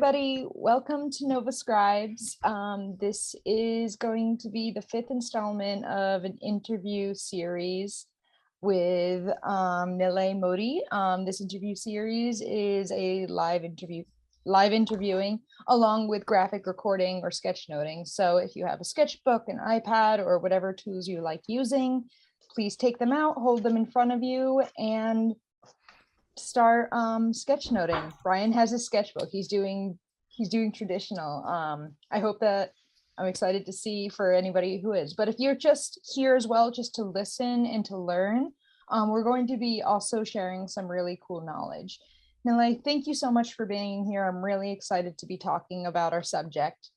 everybody. Welcome to Nova Scribes. This is going to be the fifth installment of an interview series with Nilay Modi. This interview series is a live interviewing along with graphic recording or sketchnoting. So if you have a sketchbook, an iPad, or whatever tools you like using, please take them out, hold them in front of you, and start sketchnoting. Brian has his sketchbook. He's doing traditional. I hope that I'm excited to see for anybody who is. But if you're just here as well, just to listen and to learn, we're going to be also sharing some really cool knowledge. Nilay, thank you so much for being here. I'm really excited to be talking about our subject.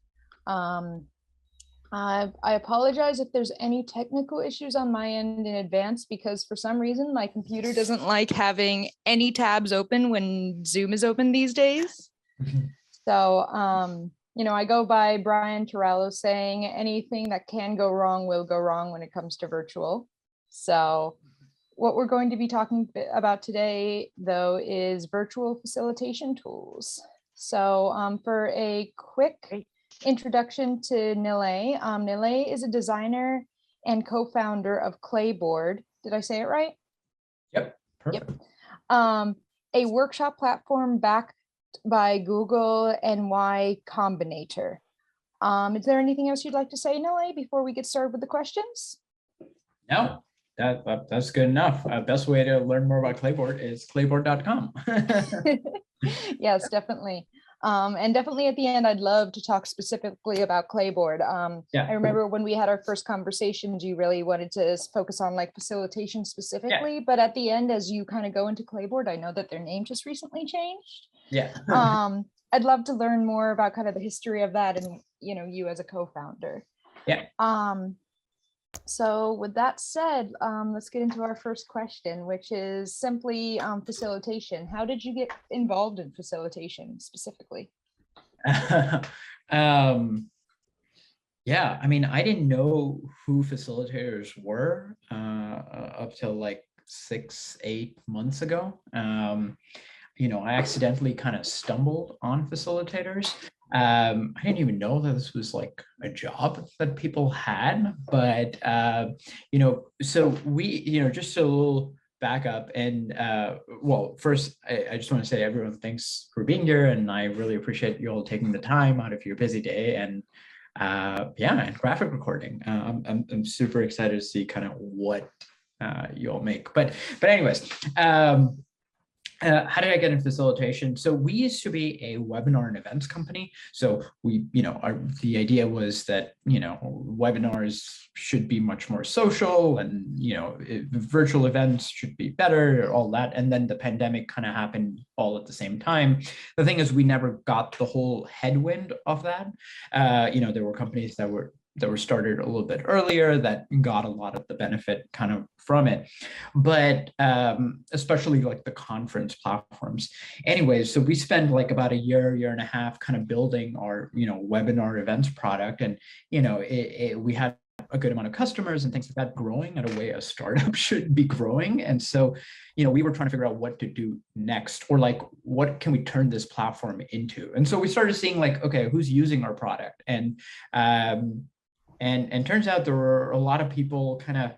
I apologize if there's any technical issues on my end in advance, because for some reason my computer doesn't like having any tabs open when Zoom is open these days. So, I go by Brian Torello saying anything that can go wrong will go wrong when it comes to virtual. So what we're going to be talking about today, though, is virtual facilitation tools. So for a quick introduction to Nilay. Nilay is a designer and co-founder of Clayboard. Did I say it right? Yep, perfect. Yep. A workshop platform backed by Google and Y Combinator. Is there anything else you'd like to say, Nilay, before we get started with the questions? No, that's good enough. Best way to learn more about Clayboard is clayboard.com. Yes, definitely. And definitely at the end, I'd love to talk specifically about Clayboard. I remember when we had our first conversations, you really wanted to focus on like facilitation specifically, but at the end, as you kind of go into Clayboard, I know that their name just recently changed. Yeah. I'd love to learn more about kind of the history of that and, you as a co-founder. Yeah. So with that said, let's get into our first question, which is simply facilitation. How did you get involved in facilitation specifically? Yeah, I mean, I didn't know who facilitators were up till like 6-8 months ago. I accidentally kind of stumbled on facilitators. I didn't even know that this was like a job that people had, but so we, just a little back up and well, first I just want to say everyone, thanks for being here, and I really appreciate you all taking the time out of your busy day and and graphic recording. I'm super excited to see kind of what you all make, but anyways. How did I get in facilitation? So we used to be a webinar and events company. So we, the idea was that, webinars should be much more social and, virtual events should be better, all that. And then the pandemic kind of happened all at the same time. The thing is, we never got the whole headwind of that. There were companies that were started a little bit earlier that got a lot of the benefit kind of from it, but especially like the conference platforms. Anyways, so we spent like about a year and a half kind of building our, webinar events product. And, we had a good amount of customers and things like that, growing at a way a startup should be growing. And so, we were trying to figure out what to do next, or like, what can we turn this platform into? And so we started seeing like, okay, who's using our product? And turns out there were a lot of people kind of,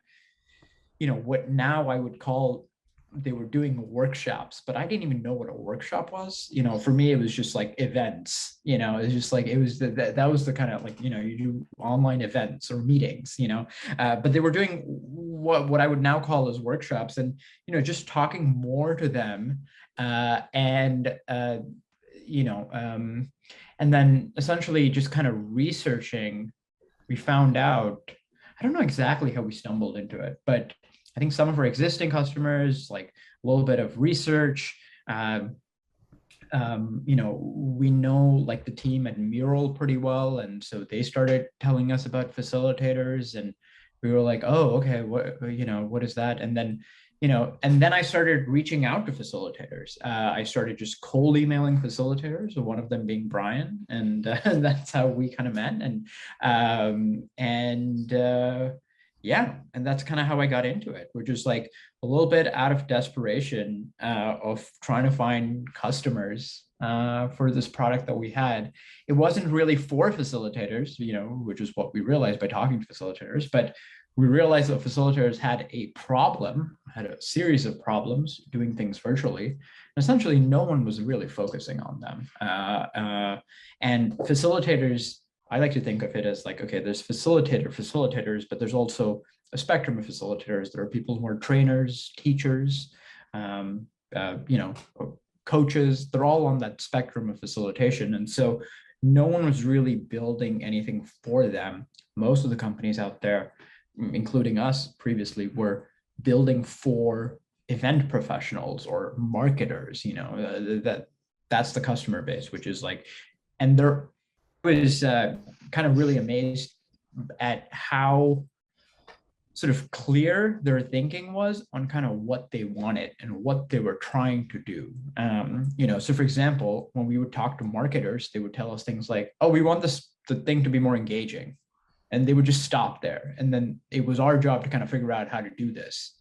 what now I would call, they were doing workshops, but I didn't even know what a workshop was. For me, it was just like events, it was just like, it was that was the kind of like, you do online events or meetings, but they were doing what I would now call as workshops, and, just talking more to them and then essentially just kind of researching. We found out, I don't know exactly how we stumbled into it, but I think some of our existing customers, like a little bit of research, we know like the team at Mural pretty well. And so they started telling us about facilitators, and we were like, oh, okay, what is that? And then, and then I started reaching out to facilitators. I started just cold emailing facilitators, one of them being Brian, and that's how we kind of met. And yeah, and that's kind of how I got into it, which is like a little bit out of desperation of trying to find customers for this product that we had. It wasn't really for facilitators, which is what we realized by talking to facilitators, but we realized that facilitators had a problem, had a series of problems doing things virtually. Essentially, no one was really focusing on them. And facilitators, I like to think of it as like, okay, there's facilitators, but there's also a spectrum of facilitators. There are people who are trainers, teachers, um, you know, coaches. They're all on that spectrum of facilitation. And so no one was really building anything for them. Most of the companies out there, including us previously, were building for event professionals or marketers, that's the customer base, which is like, and there was kind of really amazed at how sort of clear their thinking was on kind of what they wanted and what they were trying to do. So for example, when we would talk to marketers, they would tell us things like, oh, we want the thing to be more engaging. And they would just stop there. And then it was our job to kind of figure out how to do this.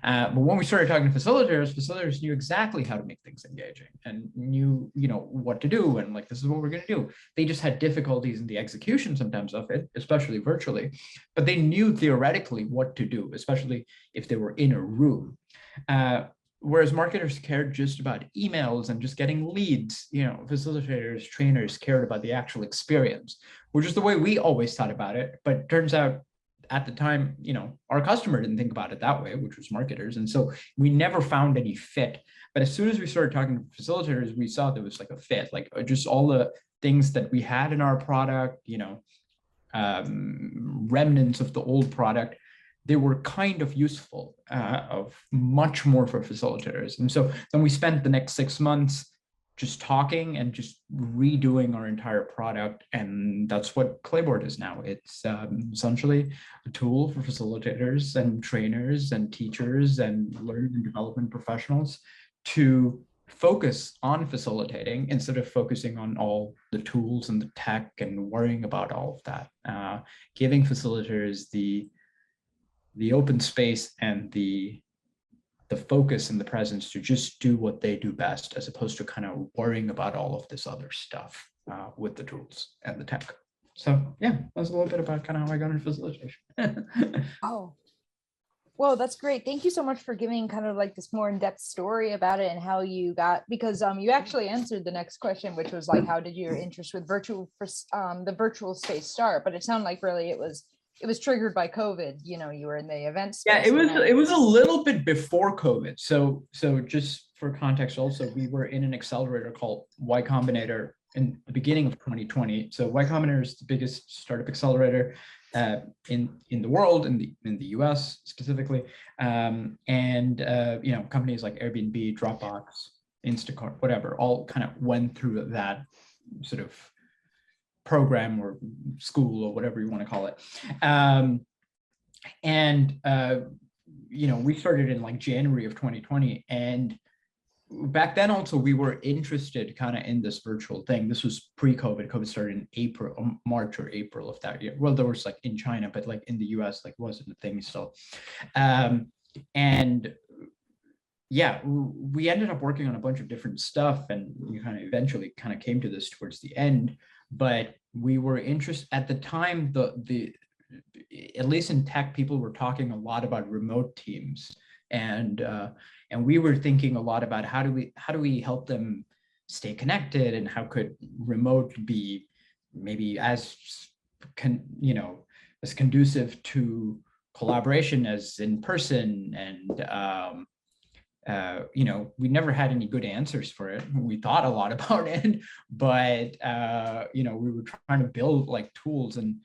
But when we started talking to facilitators knew exactly how to make things engaging and knew, what to do. And like, this is what we're going to do. They just had difficulties in the execution sometimes of it, especially virtually, but they knew theoretically what to do, especially if they were in a room. Whereas marketers cared just about emails and just getting leads, facilitators, trainers cared about the actual experience, which is the way we always thought about it. But it turns out at the time, our customer didn't think about it that way, which was marketers. And so we never found any fit. But as soon as we started talking to facilitators, we saw there was like a fit, like just all the things that we had in our product, remnants of the old product, they were kind of useful, of much more for facilitators. And so then we spent the next 6 months just talking and just redoing our entire product. And that's what Clayboard is now. It's essentially a tool for facilitators and trainers and teachers and learning and development professionals to focus on facilitating instead of focusing on all the tools and the tech and worrying about all of that. Giving facilitators the open space and the focus and the presence to just do what they do best, as opposed to kind of worrying about all of this other stuff with the tools and the tech. So yeah, that's a little bit about kind of how I got into facilitation. Oh, well, that's great. Thank you so much for giving kind of like this more in-depth story about it and how you got, because you actually answered the next question, which was like, how did your interest with the virtual space start? But it sounded like really it was triggered by COVID. You were in the event space. Yeah, it was a little bit before COVID. So just for context, also, we were in an accelerator called Y Combinator in the beginning of 2020. So Y Combinator is the biggest startup accelerator in the world, in the US specifically, and companies like Airbnb, Dropbox, Instacart, whatever, all kind of went through that sort of program or school or whatever you want to call it. We started in like January of 2020. And back then also we were interested kind of in this virtual thing. This was pre-COVID. COVID started in March or April of that year. Well, there was like in China, but like in the US, like wasn't a thing still. We ended up working on a bunch of different stuff, and we kind of eventually kind of came to this towards the end. But we were interested at the time, at least in tech, people were talking a lot about remote teams, and we were thinking a lot about how do we help them stay connected, and how could remote be maybe as conducive to collaboration as in person. And we never had any good answers for it. We thought a lot about it, but we were trying to build like tools, and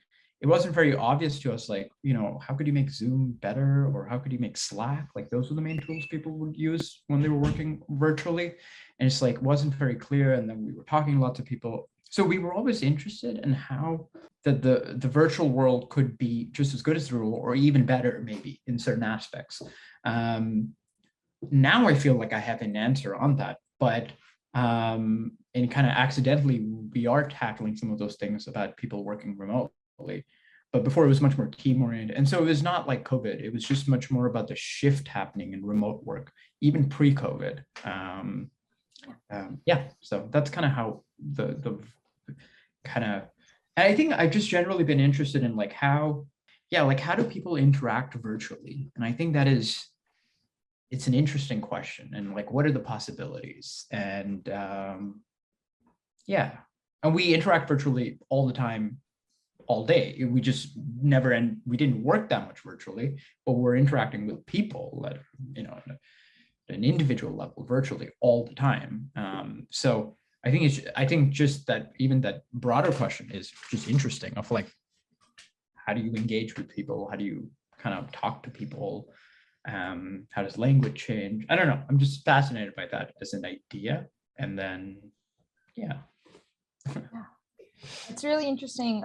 it wasn't very obvious to us, like, how could you make Zoom better, or how could you make Slack? Like those were the main tools people would use when they were working virtually. And it's like, wasn't very clear. And then we were talking to lots of people. So we were always interested in how the virtual world could be just as good as the real, or even better, maybe in certain aspects. Now I feel like I have an answer on that, but and kind of accidentally, we are tackling some of those things about people working remotely. but before it was much more team oriented. And so it was not like COVID. It was just much more about the shift happening in remote work, even pre-COVID. Yeah, so that's kind of how the kind of, and I think I've just generally been interested in like how, yeah, like how do people interact virtually? And I think that is, it's an interesting question, and like, what are the possibilities? And yeah, and we interact virtually all the time, all day. We just never, and we didn't work that much virtually, but we're interacting with people at, you know, at an individual level virtually all the time. So I think just that, even that broader question is just interesting of like, how do you engage with people? How do you kind of talk to people? How does language change? I don't know. I'm just fascinated by that as an idea. And then, yeah. It's really interesting.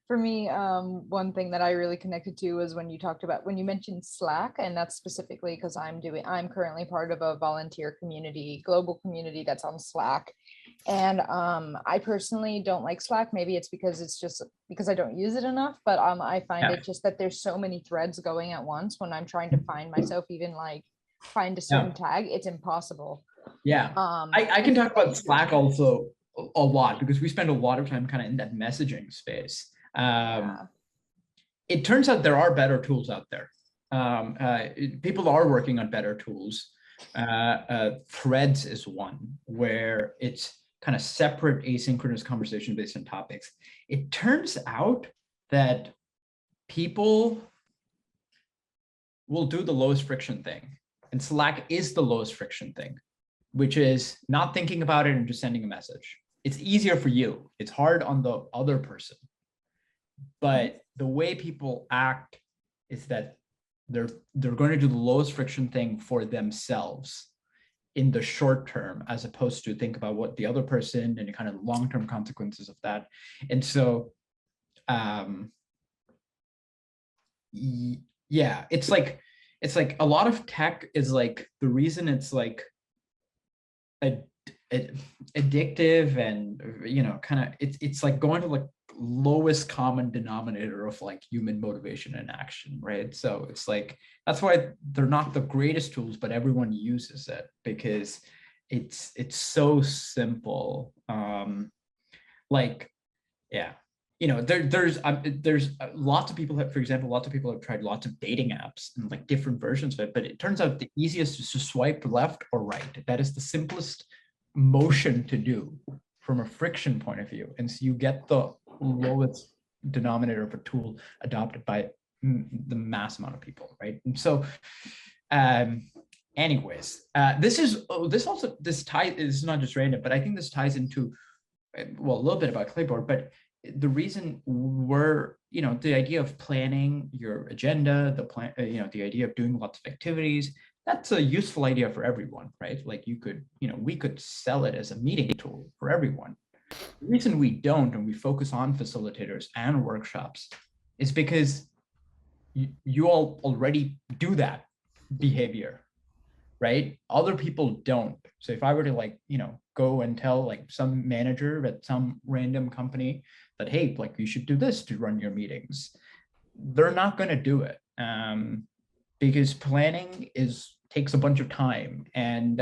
For me, one thing that I really connected to was when you talked about, when you mentioned Slack, and that's specifically because I'm currently part of a volunteer community, global community that's on Slack. And I personally don't like Slack. Maybe it's just because I don't use it enough, but I find it just that there's so many threads going at once when I'm trying to find myself, even like find a certain tag, it's impossible. Yeah, I can talk about Slack also a lot because we spend a lot of time kind of in that messaging space. It turns out there are better tools out there. People are working on better tools. Threads is one where it's kind of separate asynchronous conversation based on topics. It turns out that people will do the lowest friction thing, and Slack is the lowest friction thing, which is not thinking about it and just sending a message. It's easier for you. It's hard on the other person. But the way people act is that they're going to do the lowest friction thing for themselves in the short term, as opposed to think about what the other person and the kind of long-term consequences of that. And so, yeah, it's like a lot of tech is like, the reason it's like addictive and, you know, kind of, it's like going to like lowest common denominator of like human motivation and action, right? So it's like, that's why they're not the greatest tools, but everyone uses it because it's so simple. Like, yeah, you know, there's lots of people have, for example, lots of people have tried lots of dating apps and like different versions of it, but it turns out the easiest is to swipe left or right. That is the simplest motion to do from a friction point of view. And so you get the lowest denominator of a tool adopted by the mass amount of people, right? And so anyways, this is not just random, but I think this ties into, well, a little bit about Clipboard, but the reason we're, you know, the idea of planning your agenda, the idea of doing lots of activities, that's a useful idea for everyone, right? Like you could, you know, we could sell it as a meeting tool for everyone. The reason we don't, and we focus on facilitators and workshops, is because you all already do that behavior, right? Other people don't. So if I were to like, you know, go and tell like some manager at some random company that, hey, like you should do this to run your meetings, they're not going to do it because planning takes a bunch of time, and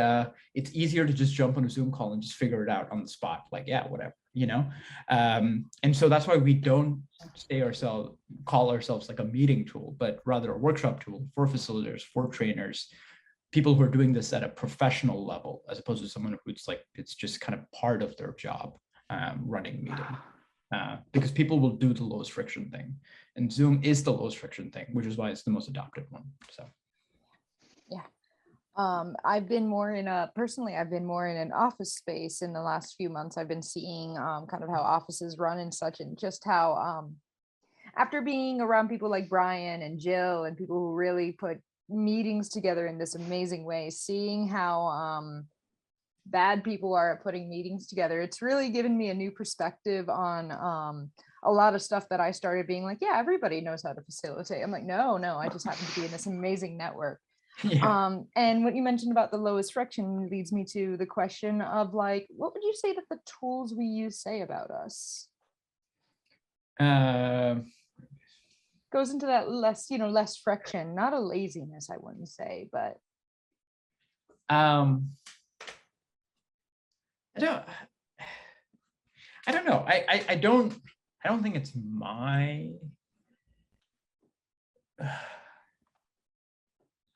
it's easier to just jump on a Zoom call and just figure it out on the spot. Like, yeah, whatever, you know? And so that's why we don't call ourselves like a meeting tool, but rather a workshop tool for facilitators, for trainers, people who are doing this at a professional level, as opposed to someone who's like, it's just kind of part of their job, running meeting. Because people will do the lowest friction thing, and Zoom is the lowest friction thing, which is why it's the most adopted one. So, yeah. I've been more in an office space in the last few months. I've been seeing kind of how offices run and such, and just how after being around people like Brian and Jill and people who really put meetings together in this amazing way, seeing how bad people are at putting meetings together, it's really given me a new perspective on a lot of stuff that I started being like, yeah, everybody knows how to facilitate. I'm like, no, I just happen to be in this amazing network. Yeah. And what you mentioned about the lowest friction leads me to the question of like, what would you say that the tools we use say about us? goes into that less, less friction, not a laziness, I wouldn't say, but. I don't know. I don't think it's my.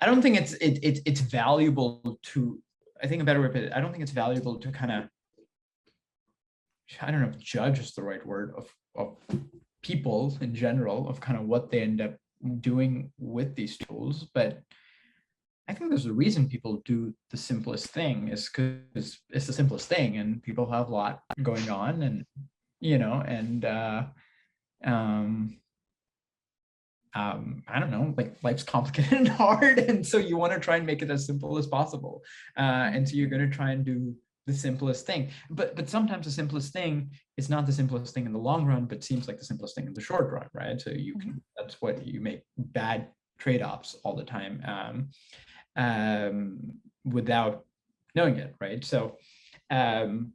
I don't think it's valuable to. I think a better way to put it, I don't think it's valuable to kind of. I don't know if judge is the right word of people in general, of kind of what they end up doing with these tools, but I think there's a reason people do the simplest thing is because it's the simplest thing, and people have a lot going on, and I don't know, like life's complicated and hard, and so you want to try and make it as simple as possible, and so you're going to try and do the simplest thing, but sometimes the simplest thing is not the simplest thing in the long run, but seems like the simplest thing in the short run, right? So you can, that's what you make bad trade-offs all the time, without knowing it, right? So I'm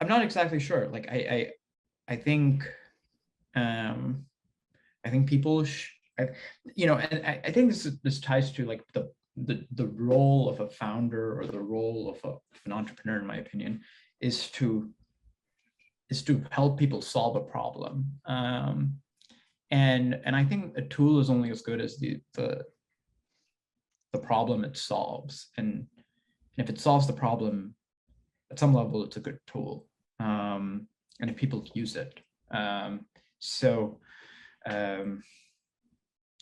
not exactly sure. Like I think people and I think this ties to like the role of a founder, or the role of an entrepreneur, in my opinion, is to help people solve a problem. And I think a tool is only as good as the problem it solves. And if it solves the problem at some level, it's a good tool. And if people use it.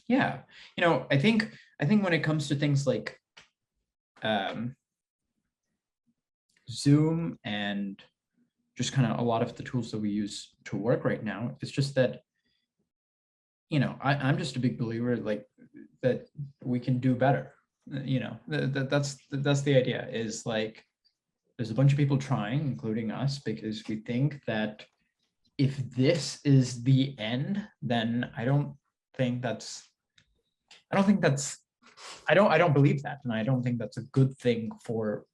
Yeah, I think when it comes to things like Zoom and just kind of a lot of the tools that we use to work right now, it's just that, I'm just a big believer like that we can do better. That's the idea, is like there's a bunch of people trying, including us, because we think that if this is the end, then I don't believe that, and I don't think that's a good thing for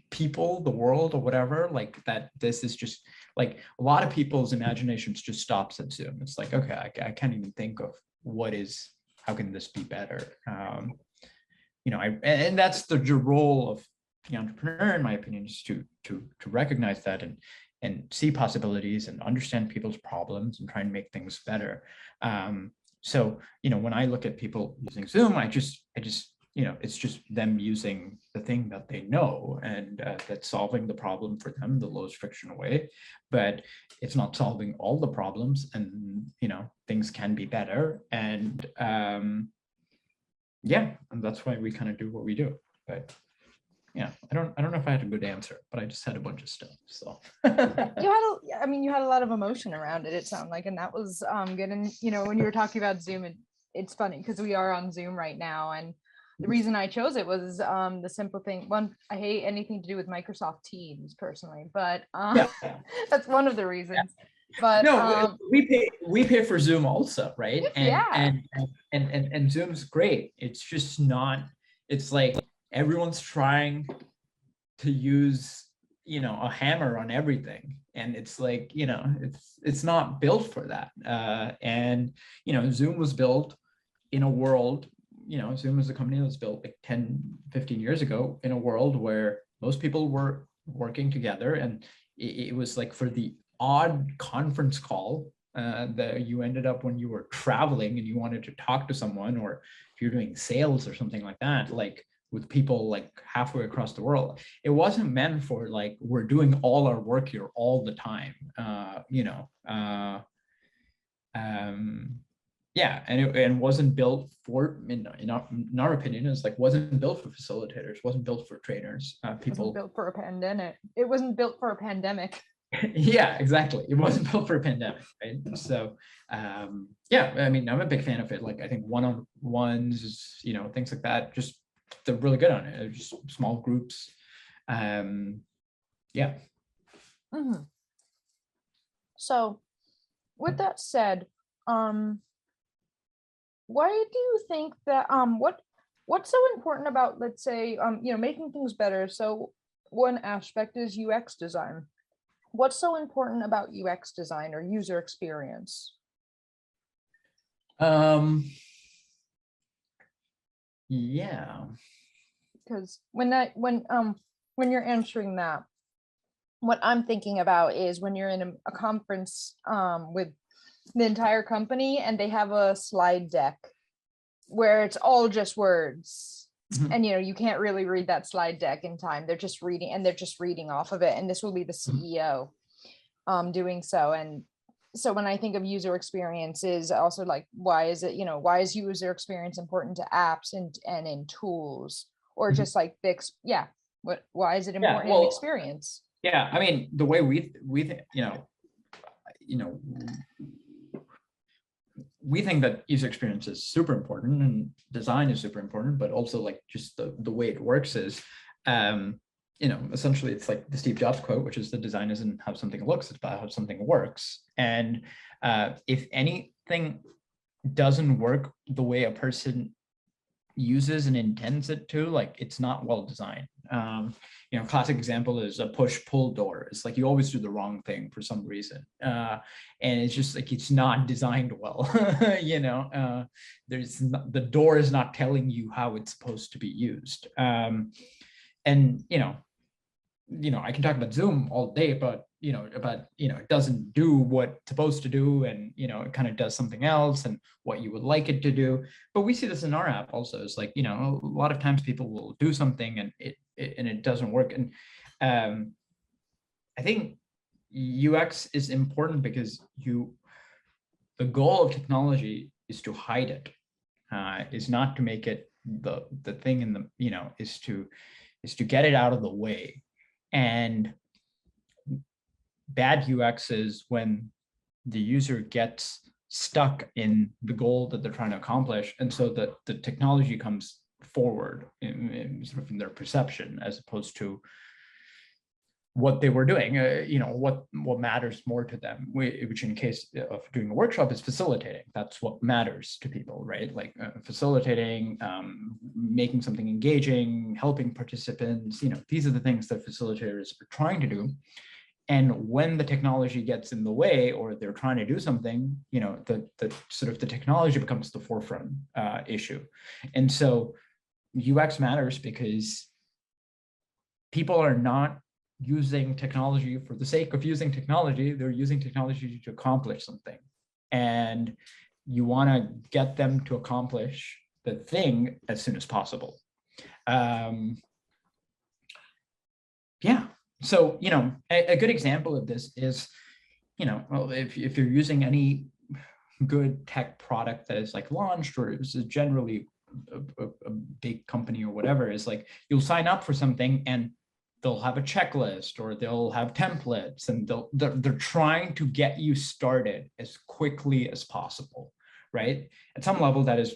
people, the world, or whatever. Like that, this is just like a lot of people's imaginations just stops at Zoom. It's like, okay, I can't even think of how can this be better? And that's the role of the entrepreneur, in my opinion, is to recognize that and see possibilities and understand people's problems and try and make things better. So, when I look at people using Zoom, I just, it's just them using the thing that they know, and that's solving the problem for them the lowest friction way, but it's not solving all the problems, and, things can be better. And yeah, and that's why we kind of do what we do. But yeah, I don't know if I had a good answer, but I just had a bunch of stuff. So you had a lot of emotion around it, it sounded like, and that was good. And when you were talking about Zoom, it's funny because we are on Zoom right now, and the reason I chose it was the simple thing. One, I hate anything to do with Microsoft Teams personally, but that's one of the reasons. But no, we pay for Zoom also, right? Yeah. And Zoom's great. It's just not. It's like everyone's trying to use a hammer on everything, and it's like it's not built for that. And Zoom was built in a world. Zoom was a company that was built like 10-15 years ago in a world where most people were working together, and it was like for the odd conference call that you ended up when you were traveling and you wanted to talk to someone, or if you're doing sales or something like that, like with people like halfway across the world. It wasn't meant for like we're doing all our work here all the time. Yeah, and it wasn't built for, in our opinion, it's like wasn't built for facilitators, wasn't built for trainers. People wasn't built for a pandemic. It wasn't built for a pandemic. Yeah, exactly. It wasn't built for a pandemic, right? So yeah, I mean, I'm a big fan of it. Like I think one-on-ones, things like that, just they're really good on it. Just small groups. Yeah. Mm-hmm. So with that said, why do you think that what's so important about, let's say, making things better? So one aspect is UX design. What's so important about UX design or user experience? Yeah. Because when you're answering that, what I'm thinking about is when you're in a conference with the entire company and they have a slide deck where it's all just words. Mhm. And you can't really read that slide deck in time. They're just reading off of it. And this will be the CEO doing so. And so when I think of user experiences, also like why is user experience important to apps and in tools, or Mhm. just like why is it Yeah, important in well, experience? yeah, I mean, the way we we think that user experience is super important and design is super important, but also like just the way it works is, essentially it's like the Steve Jobs quote, which is the design isn't how something looks, it's about how something works. And if anything doesn't work the way a person uses and intends it to, like it's not well designed. Classic example is a push-pull door. It's like you always do the wrong thing for some reason, and it's just like it's not designed well. The door is not telling you how it's supposed to be used. And I can talk about Zoom all day, but it doesn't do what it's supposed to do, and it kind of does something else and what you would like it to do. But we see this in our app also. It's like, a lot of times people will do something and it doesn't work. And I think UX is important because the goal of technology is to hide it, is not to make it the thing in the, is to get it out of the way. And bad UX is when the user gets stuck in the goal that they're trying to accomplish, and so that the technology comes forward in sort of in their perception as opposed to what they were doing. What matters more to them, which in case of doing a workshop is facilitating. That's what matters to people, right? Like facilitating, making something engaging, helping participants. These are the things that facilitators are trying to do. And when the technology gets in the way, or they're trying to do something, the sort of the technology becomes the forefront issue. And so UX matters because people are not using technology for the sake of using technology. They're using technology to accomplish something. And you want to get them to accomplish the thing as soon as possible. Yeah. So, a good example of this is, if you're using any good tech product that is like launched or is generally a big company or whatever, is like you'll sign up for something and they'll have a checklist or they'll have templates, and they're trying to get you started as quickly as possible, right? At some level, that's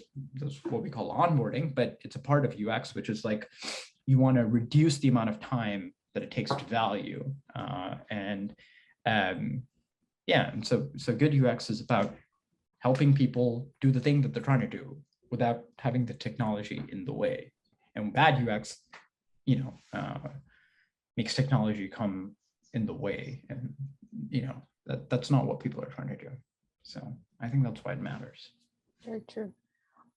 what we call onboarding, but it's a part of UX, which is like you want to reduce the amount of time that it takes to value. And so good UX is about helping people do the thing that they're trying to do without having the technology in the way. And bad UX, makes technology come in the way, and that's not what people are trying to do. So I think that's why it matters. Very true.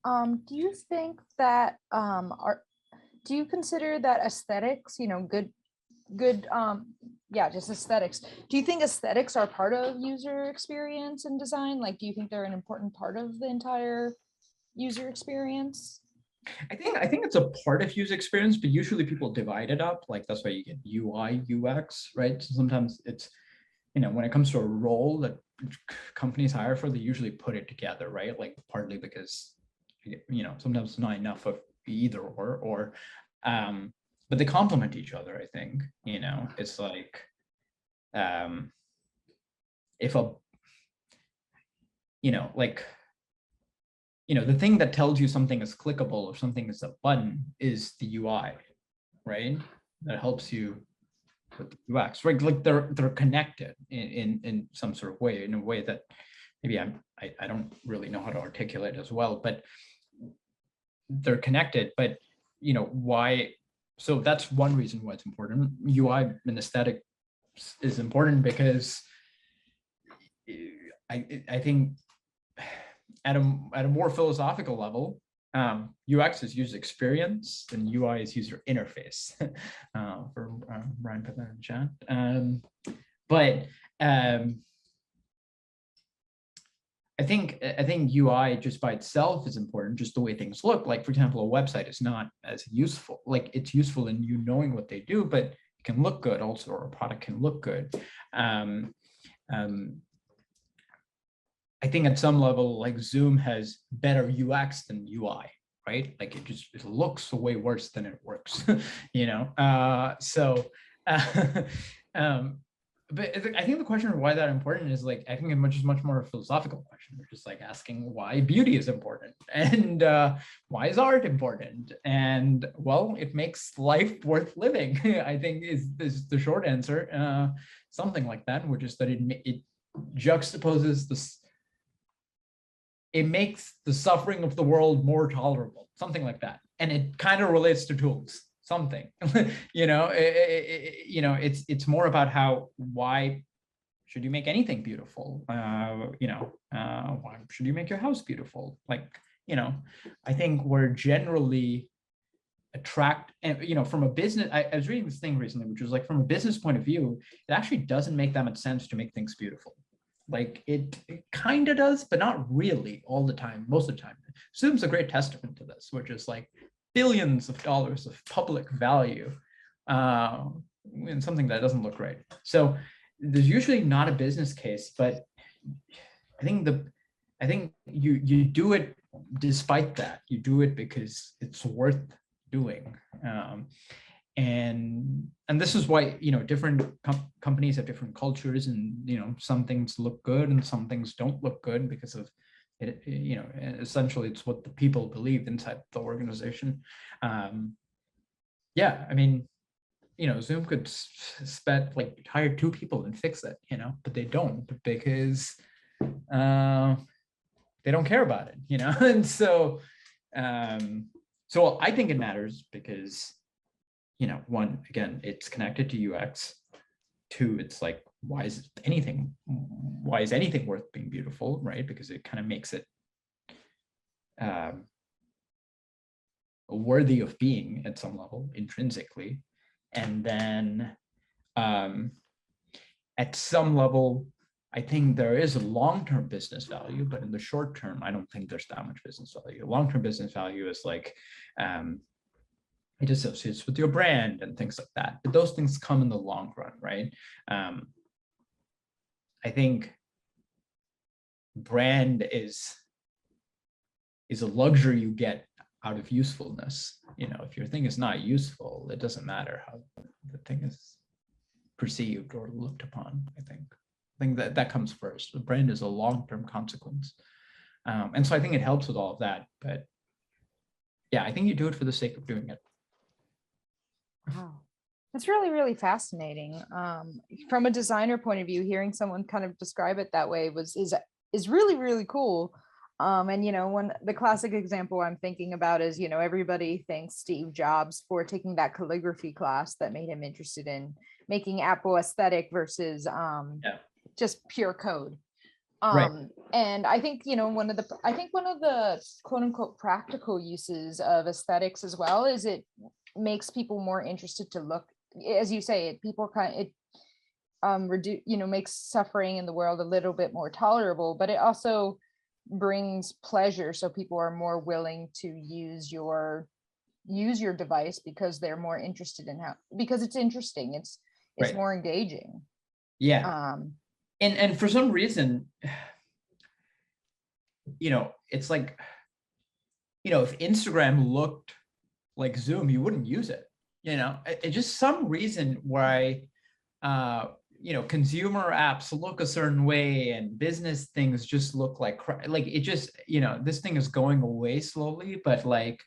Do you think that do you consider that aesthetics, just aesthetics, do you think aesthetics are part of user experience and design? Like, do you think they're an important part of the entire user experience? I think it's a part of user experience, but usually people divide it up. Like that's why you get UI, UX, right? So sometimes it's, when it comes to a role that companies hire for, they usually put it together, right? Like partly because, sometimes it's not enough of either or, but they complement each other. I think, it's like, if a, the thing that tells you something is clickable or something is a button is the UI, right? That helps you with the UX, right? Like they're connected in some sort of way, in a way that maybe I don't really know how to articulate as well, but they're connected. But why? So that's one reason why it's important. UI and aesthetic is important because I think at a more philosophical level, UX is user experience and UI is user interface. For Brian put that in the chat. But I think UI just by itself is important, just the way things look. Like, for example, a website is not as useful. Like, it's useful in you knowing what they do, but it can look good also, or a product can look good. I think at some level, like Zoom has better UX than UI, right? Like it looks way worse than it works, you know? But I think the question of why that important is like, I think it's much more a philosophical question, which is like asking why beauty is important and why is art important? And well, it makes life worth living, I think is the short answer. Something like that, which is that it juxtaposes this, it makes the suffering of the world more tolerable, something like that. And it kind of relates to tools, something, you know, it's more about why should you make anything beautiful? Why should you make your house beautiful? Like, you know, I think we're generally and from a business, I was reading this thing recently, which was like, from a business point of view, it actually doesn't make that much sense to make things beautiful. Like it kind of does, but not really all the time, most of the time. Zoom's a great testament to this, which is like billions of dollars of public value in something that doesn't look right. So there's usually not a business case, but I think you do it despite that. You do it because it's worth doing. And this is why, you know, different companies have different cultures, and, you know, some things look good and some things don't look good because of it, you know, essentially it's what the people believe inside the organization. Yeah, I mean, you know, Zoom could hire 2 people and fix it, you know, but they don't, because they don't care about it, you know. And so I think it matters because, you know, one, again, it's connected to UX. 2, it's like, why is anything worth being beautiful, right? Because it kind of makes it worthy of being at some level intrinsically. And then at some level, I think there is a long-term business value, but in the short term, I don't think there's that much business value. Long-term business value is like, it associates with your brand and things like that. But those things come in the long run, right? I think brand is a luxury you get out of usefulness. You know, if your thing is not useful, it doesn't matter how the thing is perceived or looked upon. I think that comes first. The brand is a long-term consequence. And so I think it helps with all of that. But yeah, I think you do it for the sake of doing it. Wow, that's really, really fascinating. From a designer point of view, hearing someone kind of describe it that way is really, really cool. And, you know, the classic example I'm thinking about is, you know, everybody thanks Steve Jobs for taking that calligraphy class that made him interested in making Apple aesthetic versus just pure code. Right. And I think, you know, one of the quote unquote practical uses of aesthetics as well is it makes people more interested to look, as you say, makes suffering in the world a little bit more tolerable, but it also brings pleasure, so people are more willing to use your device because they're more interested in because it's interesting, it's right. More engaging. Yeah. And for some reason, you know, it's like, you know, if Instagram looked like Zoom, you wouldn't use it. You know, it's just some reason why, you know, consumer apps look a certain way and business things just look like it just, you know, this thing is going away slowly, but like,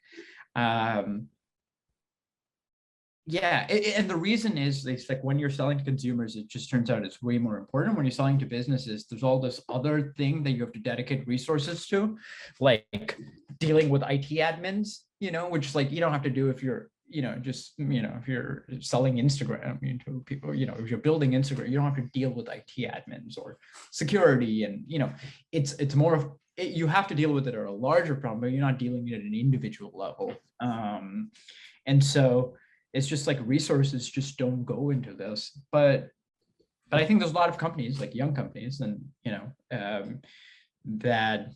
yeah, and the reason is it's like when you're selling to consumers, it just turns out it's way more important. When you're selling to businesses, there's all this other thing that you have to dedicate resources to, like dealing with IT admins, you know, which like you don't have to do if you're just, if you're selling Instagram to people, if you're building Instagram, you don't have to deal with IT admins or security. And, it's more of, you have to deal with it at a larger problem, but you're not dealing with it at an individual level. And so it's just like resources just don't go into this. But I think there's a lot of companies, like young companies, and, that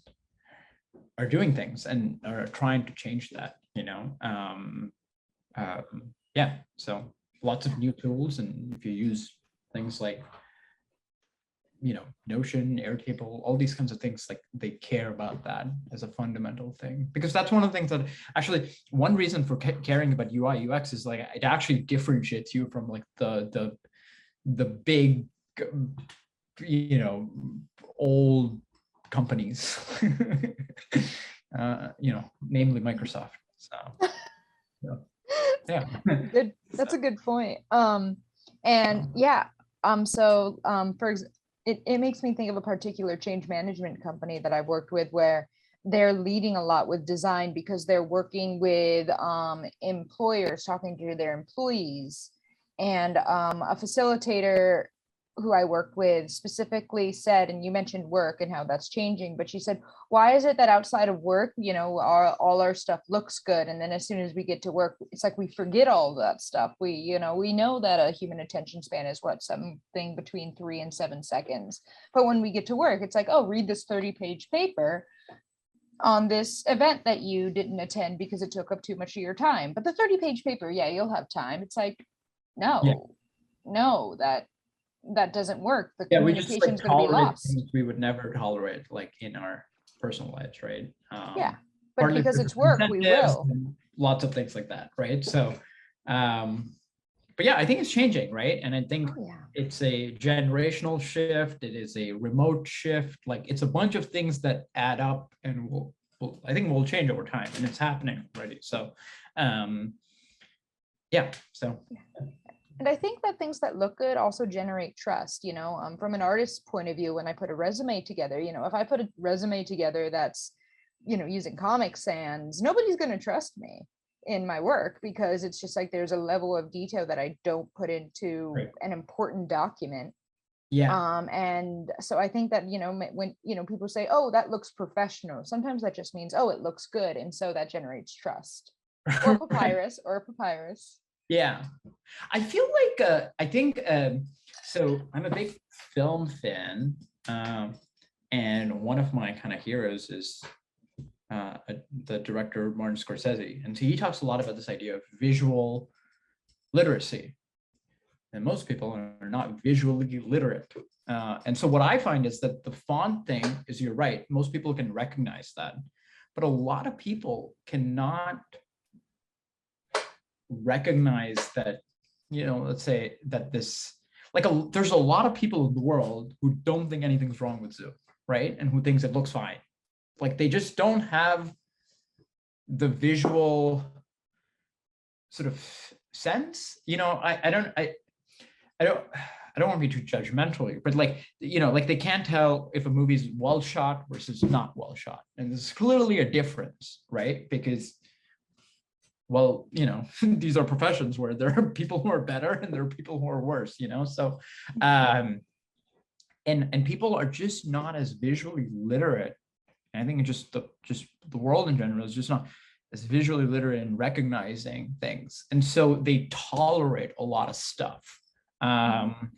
are doing things and are trying to change that, yeah, so lots of new tools. And if you use things like, Notion, Airtable, all these kinds of things, like they care about that as a fundamental thing, because that's one of the things that actually, one reason for caring about UI UX is like it actually differentiates you from like the big, old companies, namely Microsoft. So yeah. Good. That's a good point. And yeah, it makes me think of a particular change management company that I've worked with, where they're leading a lot with design because they're working with employers, talking to their employees. And a facilitator who I worked with specifically said, and you mentioned work and how that's changing, but she said, why is it that outside of work, all our stuff looks good, and then as soon as we get to work, it's like we forget all that stuff. We know that a human attention span is something between 3 and 7 seconds, but when we get to work, it's like, oh, read this 30-page paper on this event that you didn't attend because it took up too much of your time. But the 30-page paper, yeah, you'll have time. It's like, no, that doesn't work. The communication is going to be lost. Things we would never tolerate, like in our personal lives, right? Yeah, but because it's work, we will. Lots of things like that, right? So, but yeah, I think it's changing, right? And I think it's a generational shift. It is a remote shift. Like it's a bunch of things that add up, and I think will change over time, and it's happening already. So, yeah. So. And I think that things that look good also generate trust, from an artist's point of view. When I put a resume together, if I put a resume together that's, using Comic Sans, nobody's going to trust me in my work, because it's just like there's a level of detail that I don't put into an important document. Yeah. And so I think that, when, people say, oh, that looks professional, sometimes that just means, oh, it looks good. And so that generates trust. Or papyrus. Yeah, I feel like I think so. I'm a big film fan, and one of my kind of heroes is the director Martin Scorsese, and so he talks a lot about this idea of visual literacy, and most people are not visually literate. And so what I find is that the font thing is, you're right, most people can recognize that, but a lot of people cannot recognize that, let's say that this, there's a lot of people in the world who don't think anything's wrong with Zoom, right? And who thinks it looks fine. Like they just don't have the visual sort of sense. I don't want to be too judgmental, but like they can't tell if a movie's well shot versus not well shot. And there's clearly a difference, right? Because, well, these are professions where there are people who are better and there are people who are worse, so and people are just not as visually literate. And I think just the world in general is just not as visually literate in recognizing things, and so they tolerate a lot of stuff. And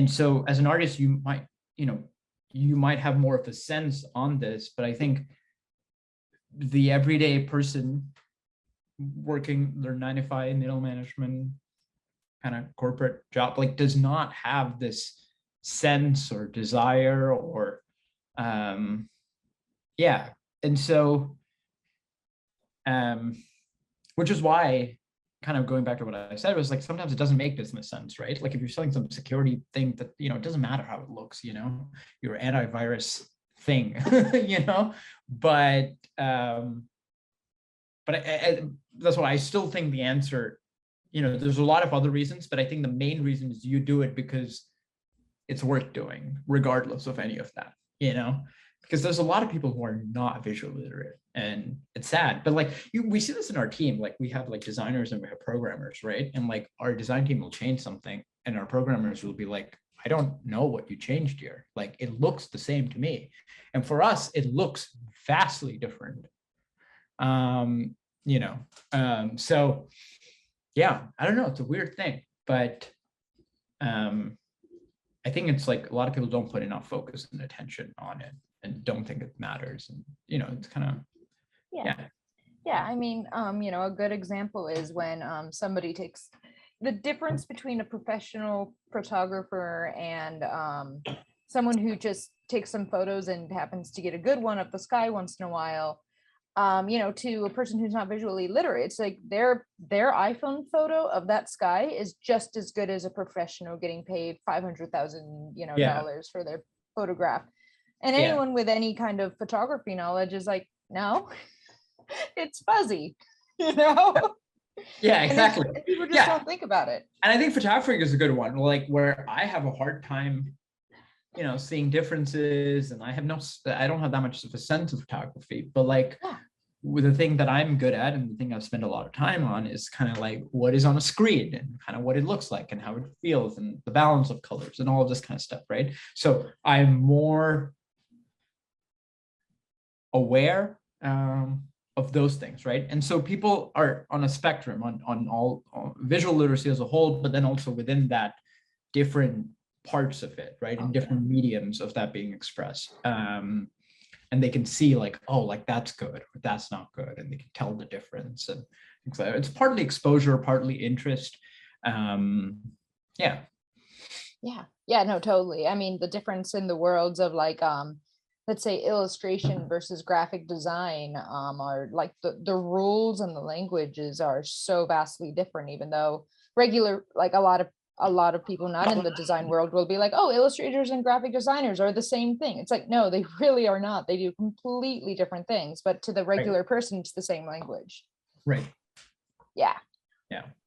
so as an artist, you might have more of a sense on this, but I think the everyday person working their 9-to-5 middle management kind of corporate job, like, does not have this sense or desire or and so which is why, kind of going back to what I said, was like sometimes it doesn't make business sense, right? Like if you're selling some security thing that it doesn't matter how it looks, your antivirus thing, but that's why I still think the answer, there's a lot of other reasons, but I think the main reason is you do it because it's worth doing, regardless of any of that, because there's a lot of people who are not visually literate, And it's sad, but like we see this in our team. Like we have like designers and we have programmers, right? And like our design team will change something and our programmers will be like, I don't know what you changed here. Like it looks the same to me. And for us, it looks vastly different. You know, so yeah, I don't know. It's a weird thing, but I think it's like a lot of people don't put enough focus and attention on it and don't think it matters. And, you know, it's kind of, Yeah. Yeah, I mean, a good example is when somebody takes the difference between a professional photographer and someone who just takes some photos and happens to get a good one of the sky once in a while, to a person who's not visually literate. It's like their iPhone photo of that sky is just as good as a professional getting paid $500,000, dollars for their photograph. And anyone with any kind of photography knowledge is like, no, it's fuzzy, Yeah, exactly. And people just don't think about it. And I think photography is a good one, like where I have a hard time, seeing differences, and I don't have that much of a sense of photography, but like with the thing that I'm good at and the thing I've spent a lot of time on is kind of like what is on a screen and kind of what it looks like and how it feels and the balance of colors and all of this kind of stuff, right? So I'm more aware of those things, right? And so people are on a spectrum on all visual literacy as a whole, but then also within that different parts of it, right? In different mediums of that being expressed. And they can see like, oh, like that's good, or that's not good. And they can tell the difference and things like that. It's partly exposure, partly interest. Yeah. Yeah, no, totally. I mean, the difference in the worlds of like, let's say illustration versus graphic design are like the rules and the languages are so vastly different, even though regular, like a lot of people not in the design world will be like, oh, illustrators and graphic designers are the same thing. It's like, no, they really are not. They do completely different things, but to the regular person, it's the same language. Right. Yeah.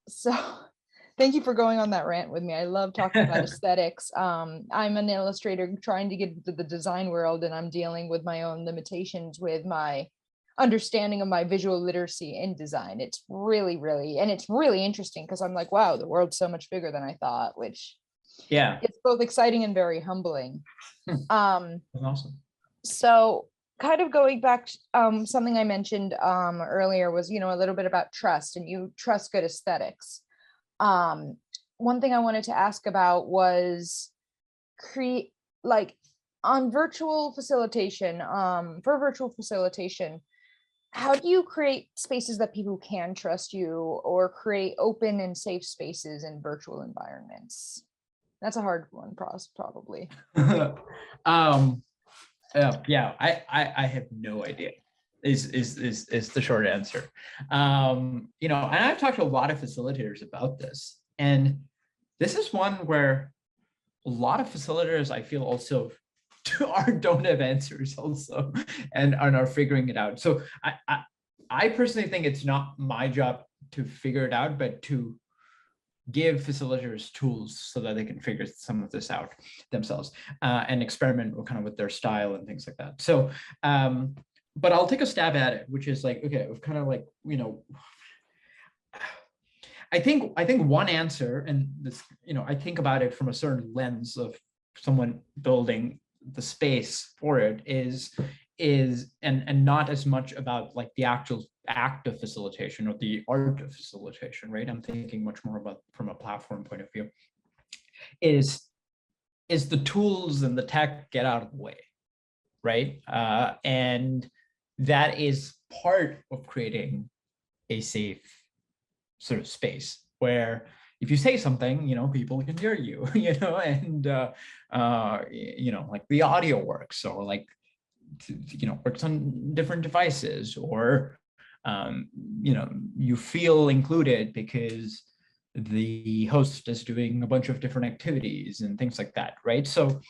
So thank you for going on that rant with me. I love talking about aesthetics. I'm an illustrator trying to get into the design world, and I'm dealing with my own limitations with my understanding of my visual literacy in design. It's really interesting because I'm like, wow, the world's so much bigger than I thought, which it's both exciting and very humbling. Awesome. So kind of going back, something I mentioned earlier was, a little bit about trust, and you trust good aesthetics. One thing I wanted to ask about was on virtual facilitation, for virtual facilitation, how do you create spaces that people can trust you, or create open and safe spaces in virtual environments? That's a hard one, probably. Yeah, I have no idea. Is the short answer. And I've talked to a lot of facilitators about this, and this is one where a lot of facilitators I feel also don't have answers also and are figuring it out. So I personally think it's not my job to figure it out, but to give facilitators tools so that they can figure some of this out themselves and experiment with their style and things like that. So but I'll take a stab at it, which is like, okay, kind of like, I think one answer, and this, I think about it from a certain lens of someone building the space for it is and not as much about like the actual act of facilitation or the art of facilitation, right? I'm thinking much more about from a platform point of view, is the tools and the tech get out of the way, right? And that is part of creating a safe sort of space where if you say something, people can hear you, and like the audio works, or like, works on different devices, or you feel included because the host is doing a bunch of different activities and things like that, right? So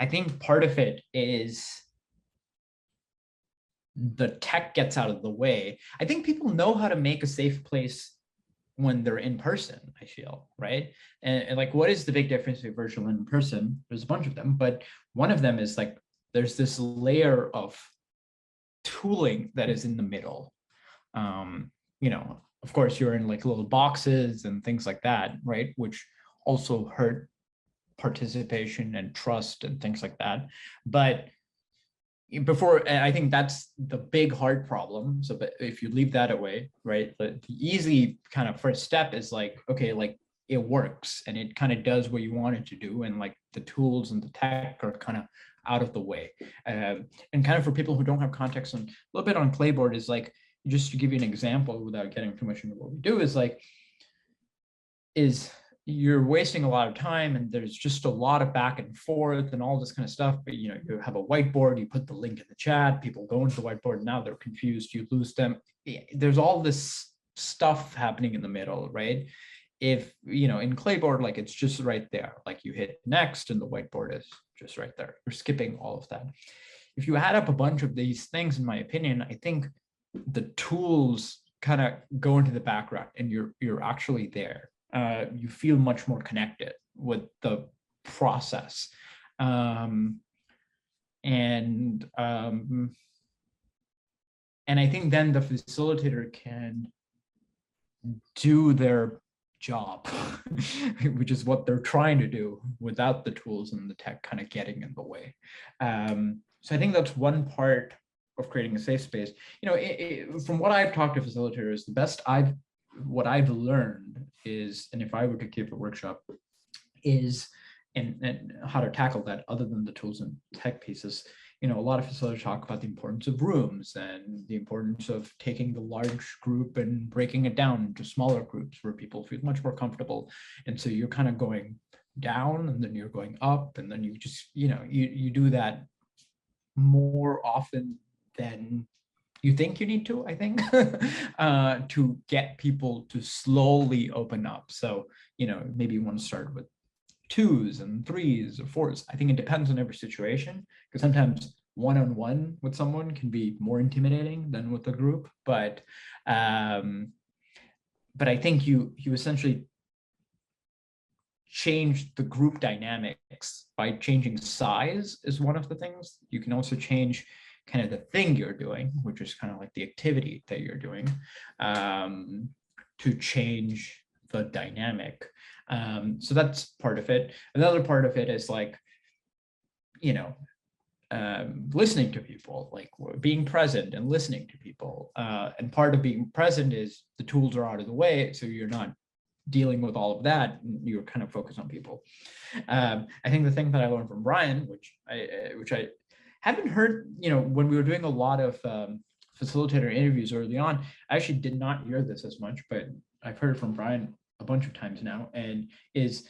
I think part of it is the tech gets out of the way. I think people know how to make a safe place when they're in person, I feel, right? And like, what is the big difference between virtual and in person? There's a bunch of them, but one of them is like there's this layer of tooling that is in the middle. Of course, you're in like little boxes and things like that, right? Which also hurt participation and trust and things like that. But I think that's the big hard problem. So but if you leave that away, right, the easy kind of first step is like, okay, like it works and it kind of does what you want it to do, and like the tools and the tech are kind of out of the way. And kind of for people who don't have context on a little bit on Clayboard is like, just to give you an example without getting too much into what we do, is you're wasting a lot of time and there's just a lot of back and forth and all this kind of stuff. But you have a whiteboard, you put the link in the chat, people go into the whiteboard, now they're confused, you lose them. There's all this stuff happening in the middle, right? If in Clayboard, like it's just right there, like you hit next and the whiteboard is just right there. You're skipping all of that. If you add up a bunch of these things, in my opinion, I think the tools kind of go into the background and you're actually there. You feel much more connected with the process. And I think then the facilitator can do their job, which is what they're trying to do without the tools and the tech kind of getting in the way. So I think that's one part of creating a safe space. From what I've talked to facilitators, what I've learned is, and if I were to give a workshop, is and how to tackle that other than the tools and tech pieces. A lot of facilitators talk about the importance of rooms and the importance of taking the large group and breaking it down into smaller groups where people feel much more comfortable. And so you're kind of going down and then you're going up, and then you just, you do that more often than you think you need to, I think, to get people to slowly open up. So, maybe you want to start with 2s and 3s or 4s. I think it depends on every situation, because sometimes one-on-one with someone can be more intimidating than with a group. But I think you essentially change the group dynamics by changing size is one of the things. You can also change kind of the thing you're doing, which is kind of like the activity that you're doing, to change the dynamic. So that's part of it. Another part of it is like, listening to people, like being present and listening to people. And part of being present is the tools are out of the way, so you're not dealing with all of that. You're kind of focused on people. I think the thing that I learned from Brian, which I haven't heard, when we were doing a lot of facilitator interviews early on, I actually did not hear this as much, but I've heard it from Brian a bunch of times now, and is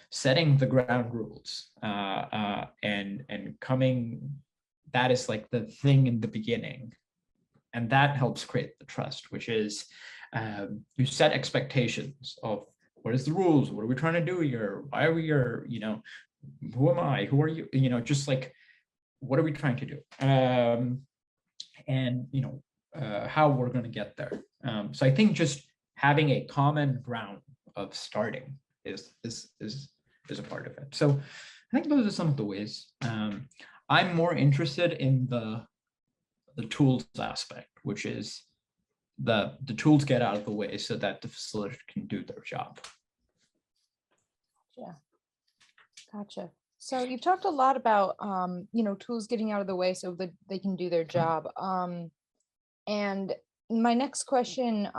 setting the ground rules and coming, that is like the thing in the beginning, and that helps create the trust, which is you set expectations of what is the rules, what are we trying to do here, why are we here, who am I, who are you, just like, what are we trying to do, and how we're going to get there. So I think just having a common ground of starting is a part of it. So I think those are some of the ways. I'm more interested in the tools aspect, which is the tools get out of the way so that the facilitator can do their job. Yeah, gotcha. So you've talked a lot about tools getting out of the way so that they can do their job. And my next question,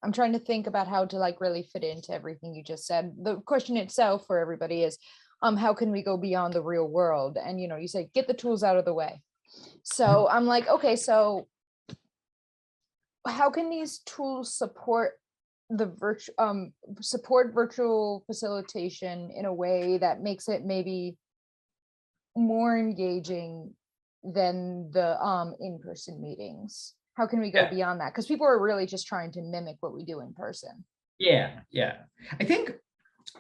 I'm trying to think about how to like really fit into everything you just said. The question itself for everybody is, how can we go beyond the real world? And you say get the tools out of the way. So I'm like, okay, so how can these tools support the virtual facilitation in a way that makes it maybe more engaging than the in-person meetings? How can we go beyond that? Because people are really just trying to mimic what we do in person. Yeah. I think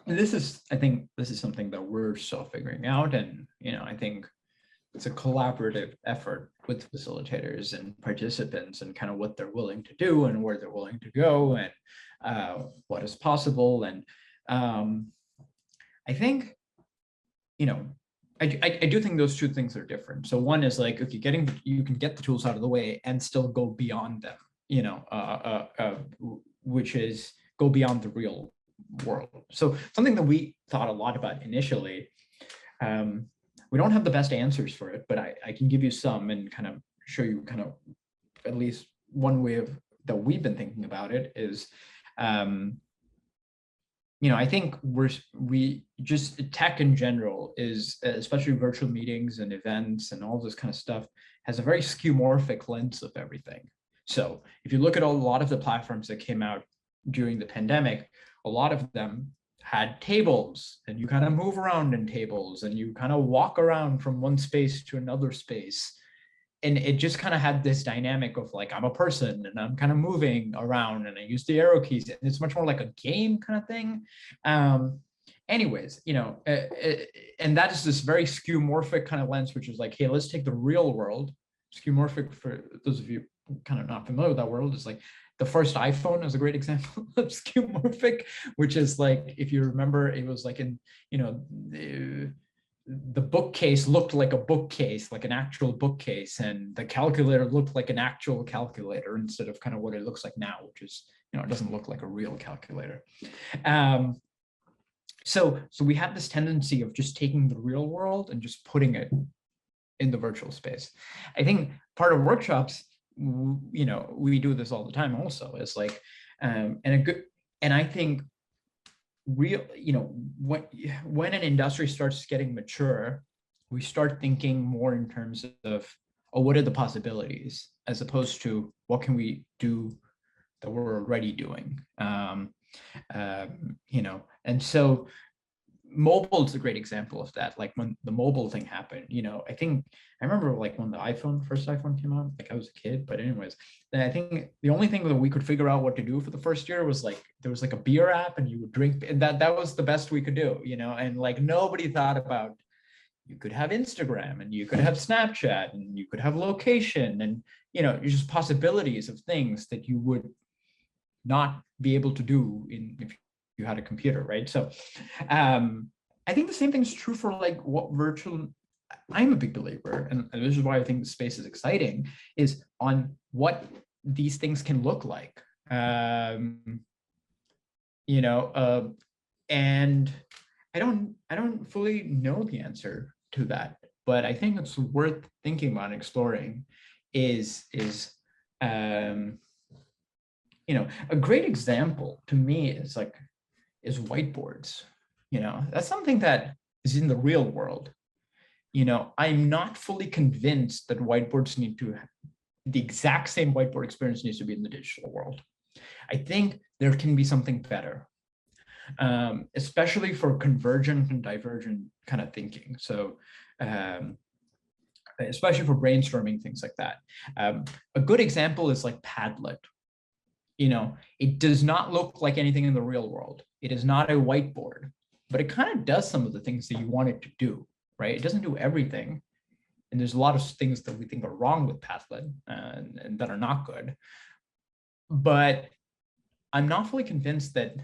this is something that we're still figuring out, and I think it's a collaborative effort with facilitators and participants, and kind of what they're willing to do and where they're willing to go, and what is possible. And I think I do think those two things are different. So one is like, okay, you can get the tools out of the way and still go beyond them, which is go beyond the real world. So something that we thought a lot about initially, we don't have the best answers for it, but I can give you some and kind of show you kind of at least one way that we've been thinking about it is, I think we just tech in general is, especially virtual meetings and events and all this kind of stuff, has a very skeuomorphic lens of everything. So if you look at a lot of the platforms that came out during the pandemic, a lot of them had tables, and you kind of move around in tables and you kind of walk around from one space to another space. And it just kind of had this dynamic of like, I'm a person and I'm kind of moving around and I use the arrow keys, and it's much more like a game kind of thing. Anyways, and that is this very skeuomorphic kind of lens, which is like, hey, let's take the real world. Skeuomorphic, for those of you kind of not familiar with that world, is like the first iPhone is a great example of skeuomorphic, which is like, if you remember, it was like in, the bookcase looked like a bookcase, like an actual bookcase, and the calculator looked like an actual calculator instead of kind of what it looks like now, which is, it doesn't look like a real calculator. So we have this tendency of just taking the real world and just putting it in the virtual space. I think part of workshops, we do this all the time also, is like, and I think when an industry starts getting mature, we start thinking more in terms of, oh, what are the possibilities, as opposed to what can we do that we're already doing. And so mobile is a great example of that. Like when the mobile thing happened, I remember like when the first iPhone came out, like I was a kid, but anyways, then I think the only thing that we could figure out what to do for the first year was like, there was like a beer app and you would drink, and that was the best we could do, and like nobody thought about, you could have Instagram and you could have Snapchat and you could have location and, just possibilities of things that you would not be able to do if you had a computer, right? So I think the same thing is true for like what virtual, I'm a big believer, and this is why I think the space is exciting, is on what these things can look like. And I don't fully know the answer to that, but I think it's worth thinking about and exploring. Is a great example to me is whiteboards. That's something that is in the real world. I'm not fully convinced that whiteboards the exact same whiteboard experience needs to be in the digital world. I think there can be something better, especially for convergent and divergent kind of thinking. So, especially for brainstorming, things like that. A good example is like Padlet. It does not look like anything in the real world. It is not a whiteboard, but it kind of does some of the things that you want it to do, right? It doesn't do everything. And there's a lot of things that we think are wrong with Padlet and that are not good. But I'm not fully convinced that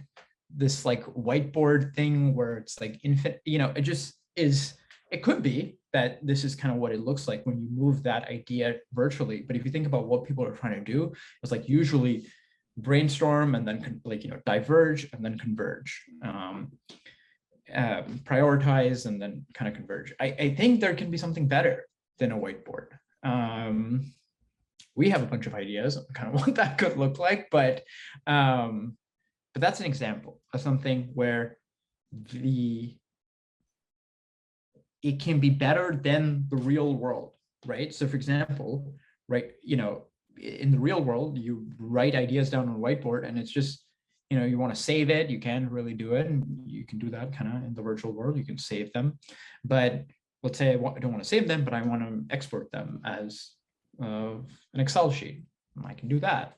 this like whiteboard thing where it's like infinite, it just is, it could be that this is kind of what it looks like when you move that idea virtually. But if you think about what people are trying to do, it's like usually brainstorm and then diverge and then converge, prioritize and then kind of converge. I think there can be something better than a whiteboard. We have a bunch of ideas on kind of what that could look like, but that's an example of something where it can be better than the real world, right? So for example, right, in the real world, you write ideas down on a whiteboard and it's just, you want to save it, you can really do it. And you can do that kind of in the virtual world, you can save them. But let's say I don't want to save them, but I want to export them as an Excel sheet. I can do that,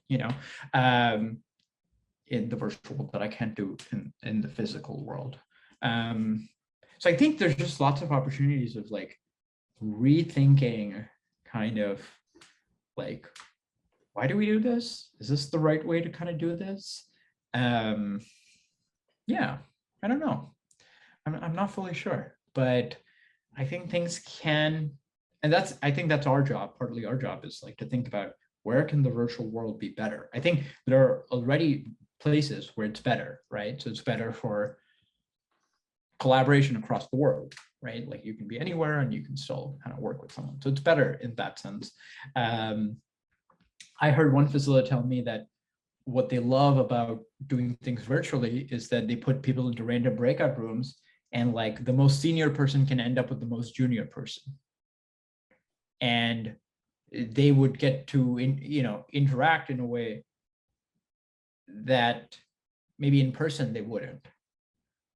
in the virtual world that I can't do in the physical world. So I think there's just lots of opportunities of like rethinking kind of like, why do we do this? Is this the right way to kind of do this? Yeah, I don't know. I'm not fully sure, but I think things can, and I think that's our job. Partly our job is like to think about where can the virtual world be better. I think there are already places where it's better, right? So it's better for collaboration across the world, right? Like you can be anywhere and you can still kind of work with someone. So it's better in that sense. I heard one facilitator tell me that what they love about doing things virtually is that they put people into random breakout rooms, and like the most senior person can end up with the most junior person. And they would get to, interact in a way that maybe in person they wouldn't,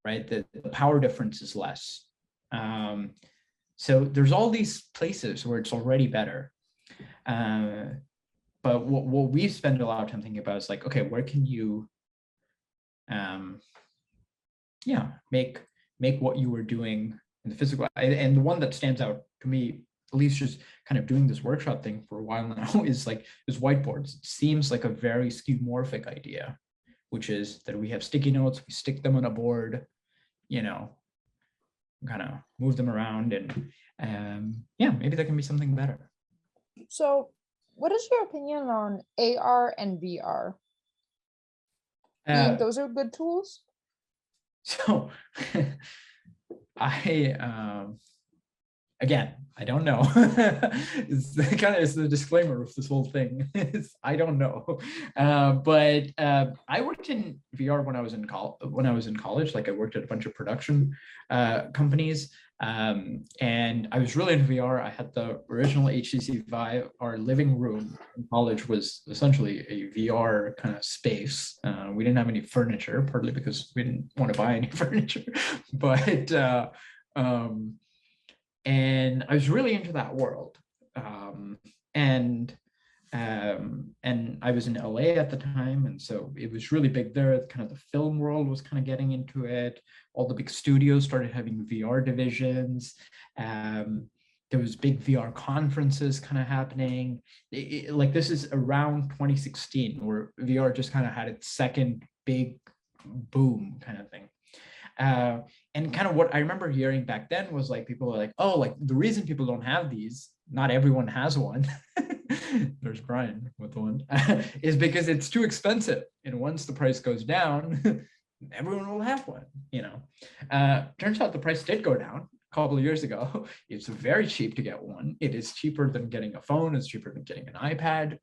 right? The power difference is less. So there's all these places where it's already better. But what we spend a lot of time thinking about is like, okay, where can you, make what you were doing in the physical. And the one that stands out to me, at least just kind of doing this workshop thing for a while now, is whiteboards. It seems like a very skeuomorphic idea, which is that we have sticky notes, we stick them on a board, kind of move them around, and maybe that can be something better. So what is your opinion on AR and VR? Do you think those are good tools? So again, I don't know. It's the disclaimer of this whole thing. I don't know. But I worked in VR when I was in college. Like I worked at a bunch of production companies. And I was really into VR. I had the original HTC Vive. Our living room in college was essentially a VR kind of space. We didn't have any furniture, partly because we didn't want to buy any furniture. But and I was really into that world. And I was in LA at the time, and so it was really big there. Kind of the film world was kind of getting into it. All the big studios started having VR divisions. There was big VR conferences kind of happening. Like this is around 2016, where VR just kind of had its second big boom kind of thing. And kind of what I remember hearing back then was like, people were like, oh, like the reason people don't have these, not everyone has one. There's Brian with one, is because it's too expensive. And once the price goes down, everyone will have one, Turns out the price did go down a couple of years ago. It's very cheap to get one. It is cheaper than getting a phone. It's cheaper than getting an iPad.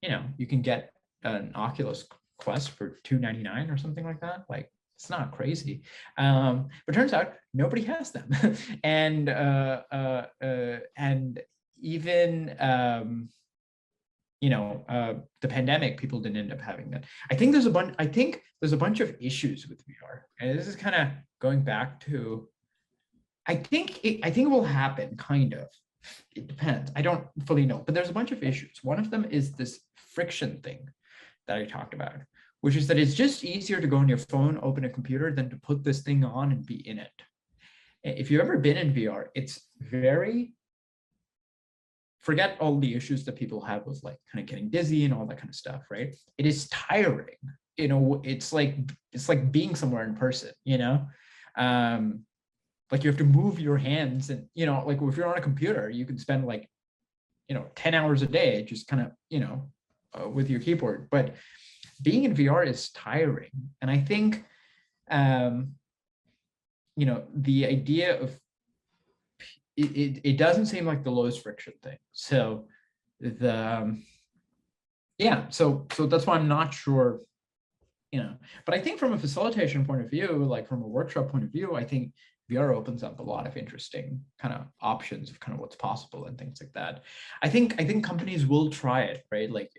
You can get an Oculus Quest for $299 or something like that. Like, it's not crazy, but turns out nobody has them, and even the pandemic, people didn't end up having that. I think there's a bunch of issues with VR, and this is kind of going back to. I think it will happen, kind of. It depends. I don't fully know, but there's a bunch of issues. One of them is this friction thing that I talked about, which is that it's just easier to go on your phone, open a computer, than to put this thing on and be in it. If you've ever been in VR, it's forget all the issues that people have with like kind of getting dizzy and all that kind of stuff, right? It is tiring. It's like being somewhere in person, like you have to move your hands, and, like if you're on a computer, you can spend 10 hours a day just kind of, with your keyboard. But being in VR is tiring. And I think, the idea of it doesn't seem like the lowest friction thing. So so that's why I'm not sure, but I think from a facilitation point of view, like from a workshop point of view, I think VR opens up a lot of interesting kind of options of kind of what's possible and things like that. I think companies will try it, right? Like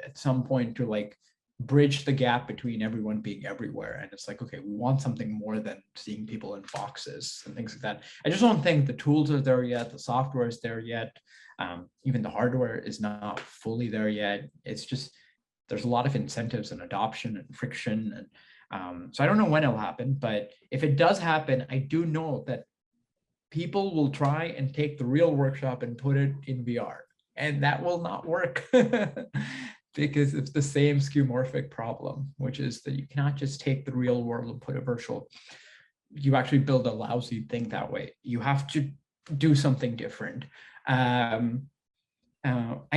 at some point to like bridge the gap between everyone being everywhere. And it's like, okay, we want something more than seeing people in boxes and things like that. I just don't think the tools are there yet. The software is there yet. Even the hardware is not fully there yet. It's just, there's a lot of incentives and adoption and friction. And so I don't know when it'll happen, but if it does happen, I do know that people will try and take the real workshop and put it in VR, and that will not work. Because it's the same skeuomorphic problem, which is that you cannot just take the real world and put a virtual. you actually build a lousy thing that way. You have to do something different. I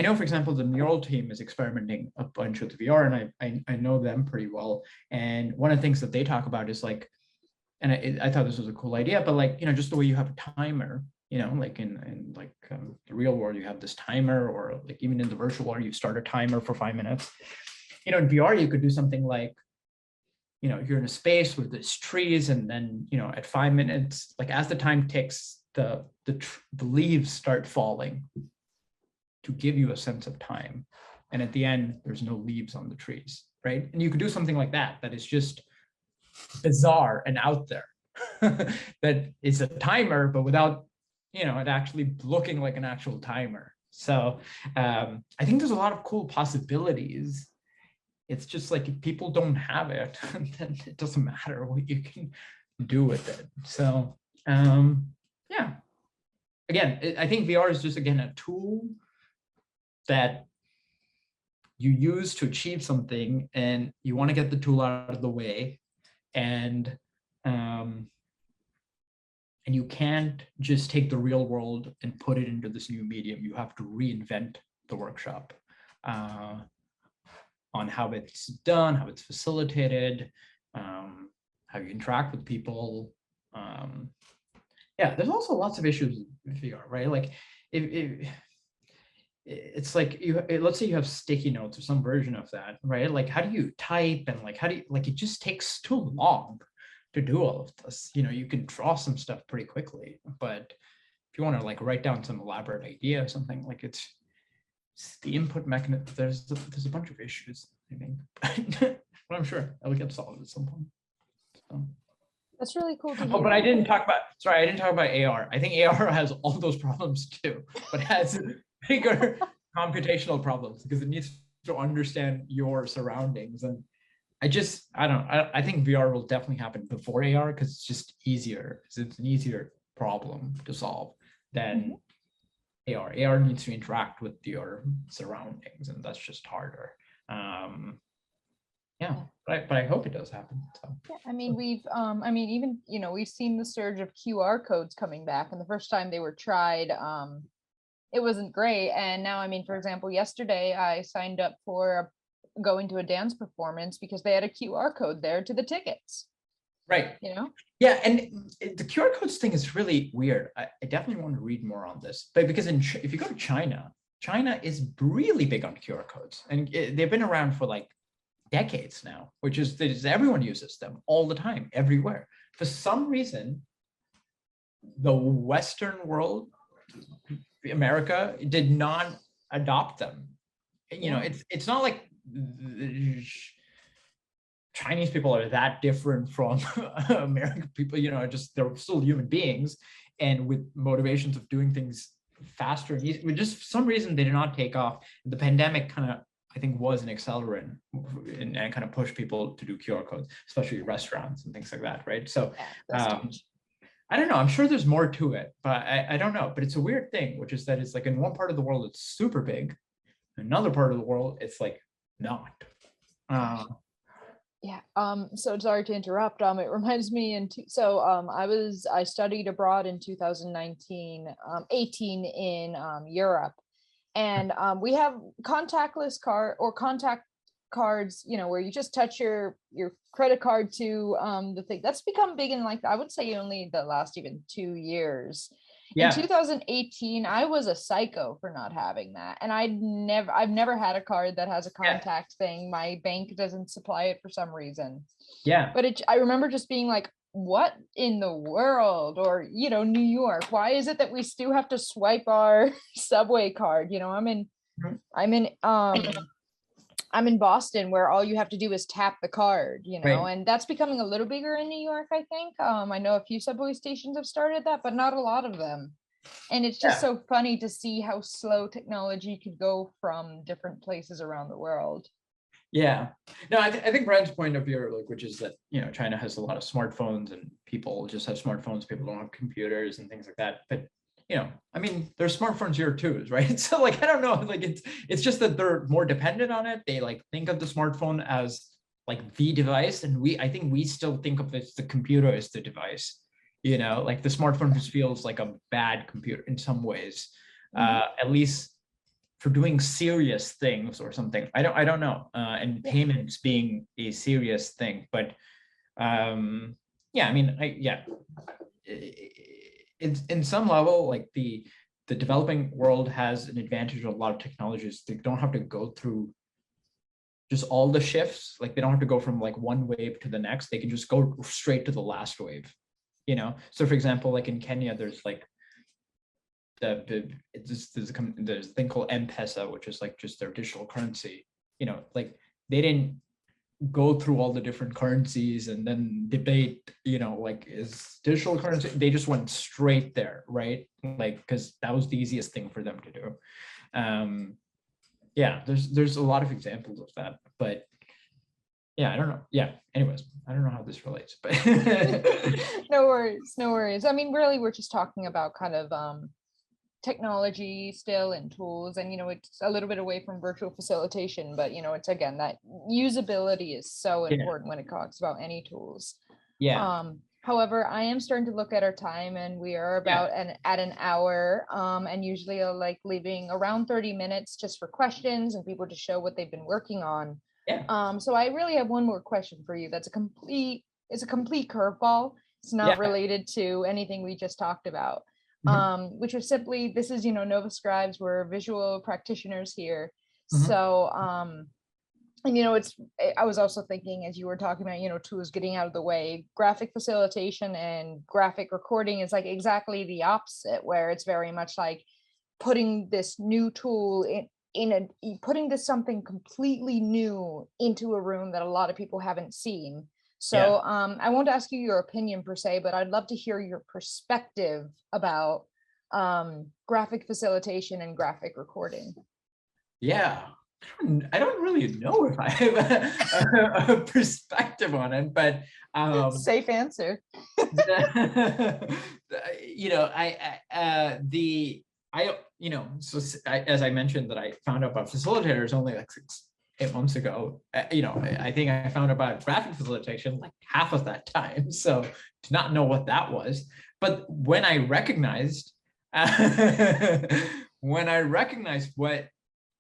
know, for example, the Mural team is experimenting a bunch with VR, and I know them pretty well. And one of the things that they talk about is like, and I thought this was a cool idea, but like, just the way you have a timer, like in like the real world, you have this timer, or like even in the virtual world, you start a timer for 5 minutes. In VR, you could do something like, you're in a space with these trees, and then, at 5 minutes, like as the time ticks, the leaves start falling to give you a sense of time. And at the end, there's no leaves on the trees, right? And you could do something like that, that is just bizarre and out there. That is a timer, but without, it actually looking like an actual timer. So I think there's a lot of cool possibilities. It's just like, if people don't have it, then it doesn't matter what you can do with it. So yeah, again, I think VR is just, again, a tool that you use to achieve something, and you want to get the tool out of the way, and you can't just take the real world and put it into this new medium. You have to reinvent the workshop on how it's done, how it's facilitated, how you interact with people. Yeah, there's also lots of issues with VR, right? Like it's like, let's say you have sticky notes or some version of that, right? Like, how do you type, and like, how do you, like, it just takes too long to do all of this. You can draw some stuff pretty quickly, but if you want to like write down some elaborate idea or something, like it's the input mechanism. There's a bunch of issues, I think, but I'm sure it'll get solved at some point. So. That's really cool to hear. Oh, but I didn't talk about AR. I think AR has all those problems too, but has bigger computational problems because it needs to understand your surroundings. And I think VR will definitely happen before AR, because it's just easier. It's an easier problem to solve than AR. AR needs to interact with your surroundings, and that's just harder. Yeah, but I hope it does happen. So. Yeah, I mean, even, we've seen the surge of QR codes coming back, and the first time they were tried, it wasn't great. And now, I mean, for example, yesterday I signed up for going to a dance performance because they had a QR code there to the tickets. Right. Yeah, and the QR codes thing is really weird. I definitely want to read more on this, but because if you go to China is really big on QR codes, and they've been around for like decades now, which is everyone uses them all the time, everywhere. For some reason, the Western world, America, did not adopt them. It's not like Chinese people are that different from American people. Just they're still human beings, and with motivations of doing things faster and easier. Just for some reason, they did not take off. The pandemic kind of, I think, was an accelerant and kind of pushed people to do QR codes, especially restaurants and things like that, right? So I don't know. I'm sure there's more to it, but I don't know. But it's a weird thing, which is that it's like in one part of the world, it's super big. In another part of the world, it's like not. Yeah. So sorry to interrupt. It reminds me, I studied abroad in 2019, 18 in Europe. And we have contactless contact cards, where you just touch your credit card to the thing. That's become big in, like, I would say only the last even 2 years. Yeah. In 2018, I was a psycho for not having that. And I've never had a card that has a contact thing. My bank doesn't supply it for some reason. Yeah. But I remember just being like, what in the world? Or, New York, why is it that we still have to swipe our subway card? I'm in Boston, where all you have to do is tap the card, right. And that's becoming a little bigger in New York, I think. I know a few subway stations have started that, but not a lot of them. And it's just so funny to see how slow technology could go from different places around the world. Yeah, no, I think Brian's point of view, like, which is that, China has a lot of smartphones and people just have smartphones, people don't have computers and things like that. But, I mean, there's smartphones here too, right? So like, I don't know, like it's just that they're more dependent on it. They like think of the smartphone as like the device, and I think we still think of it as the computer as the device. Like the smartphone just feels like a bad computer in some ways, at least for doing serious things or something. I don't know. And payments being a serious thing, but yeah, I mean, in some level, like the developing world has an advantage of a lot of technologies. They don't have to go through just all the shifts. Like they don't have to go from like one wave to the next. They can just go straight to the last wave. So for example, like in Kenya, there's like there's a thing called M-Pesa, which is like just their digital currency. Like they didn't go through all the different currencies and then debate, like is digital currency, they just went straight there, right? Like, because that was the easiest thing for them to do. Yeah, there's a lot of examples of that, but yeah, I don't know. Yeah, anyways, I don't know how this relates, but No worries. I mean, really, we're just talking about kind of technology still and tools, and it's a little bit away from virtual facilitation, but it's again that usability is so important when it talks about any tools. However, I am starting to look at our time, and we are about at an hour, and usually I'll like leaving around 30 minutes just for questions and people to show what they've been working on. So I really have one more question for you that's a complete curveball. It's not related to anything we just talked about. Which was simply, this is, Nova Scribes, we're visual practitioners here. So, and, I was also thinking, as you were talking about, tools getting out of the way, graphic facilitation and graphic recording is like exactly the opposite, where it's very much like putting this new tool putting this something completely new into a room that a lot of people haven't seen. So I won't ask you your opinion per se, but I'd love to hear your perspective about graphic facilitation and graphic recording. Yeah, I don't really know if I have a perspective on it, but safe answer. As I mentioned, that I found out about facilitators only like 8 months ago. I think I found about graphic facilitation like half of that time, so to not know what that was. But when I recognized what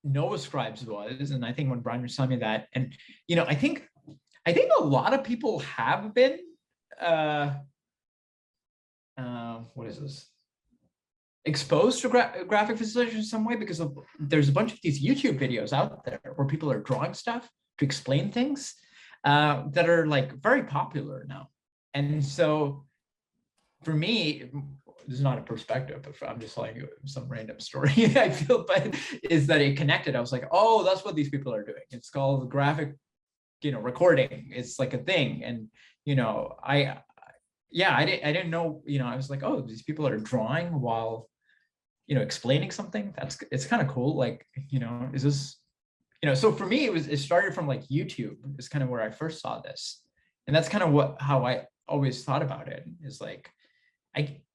Nova Scribes was, and I think when Brian was telling me that, and I think a lot of people have been what is this, exposed to graphic facilitation in some way, because there's a bunch of these YouTube videos out there where people are drawing stuff to explain things that are like very popular now. And so for me, this is not a perspective, but I'm just telling you some random story I feel, but is that it connected. I was like, oh, that's what these people are doing. It's called graphic, recording. It's like a thing. And, I didn't know, I was like, oh, these people are drawing while, explaining something. It's kind of cool. Like, is this, so for me, it started from like YouTube is kind of where I first saw this. And that's kind of how I always thought about it, is like,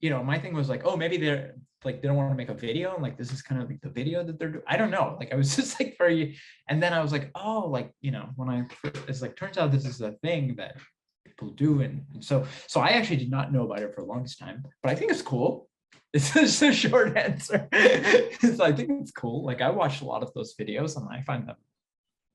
my thing was like, oh, maybe they're like, they don't want to make a video, and like, this is kind of like the video that they're doing. I don't know. Like, I was just like very, and then I was like, oh, like, when it's like, turns out this is a thing that people do. And so I actually did not know about it for the longest time, but I think it's cool. It's just a short answer. So I think it's cool. Like, I watched a lot of those videos and I find them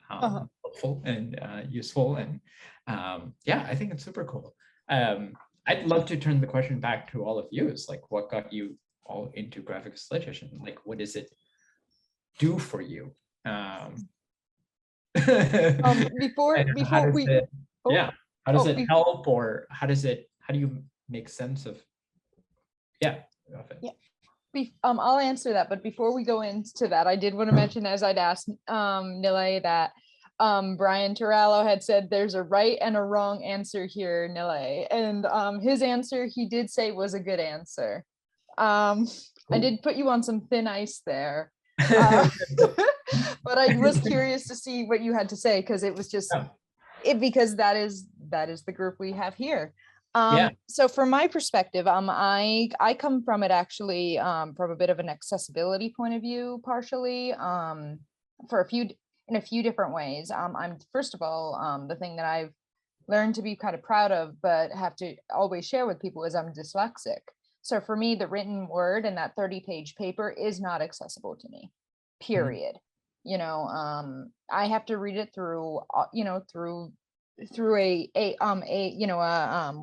helpful and useful. And I think it's super cool. I'd love to turn the question back to all of you. Is like, what got you all into graphic facilitation? Like, what does it do for you? Before we how does it help, or how do you make sense of I'll answer that, but before we go into that, I did want to mention, as I'd asked Nilay, that Brian Turallo had said there's a right and a wrong answer here, Nilay, and his answer, he did say, was a good answer. I did put you on some thin ice there, but I was curious to see what you had to say, because it was just because that is the group we have here. So from my perspective, I come from it actually from a bit of an accessibility point of view, partially, for a few in a few different ways. I'm first of all, the thing that I've learned to be kind of proud of, but have to always share with people is I'm dyslexic. So for me, the written word and that 30-page paper is not accessible to me, period. I have to read it through, through what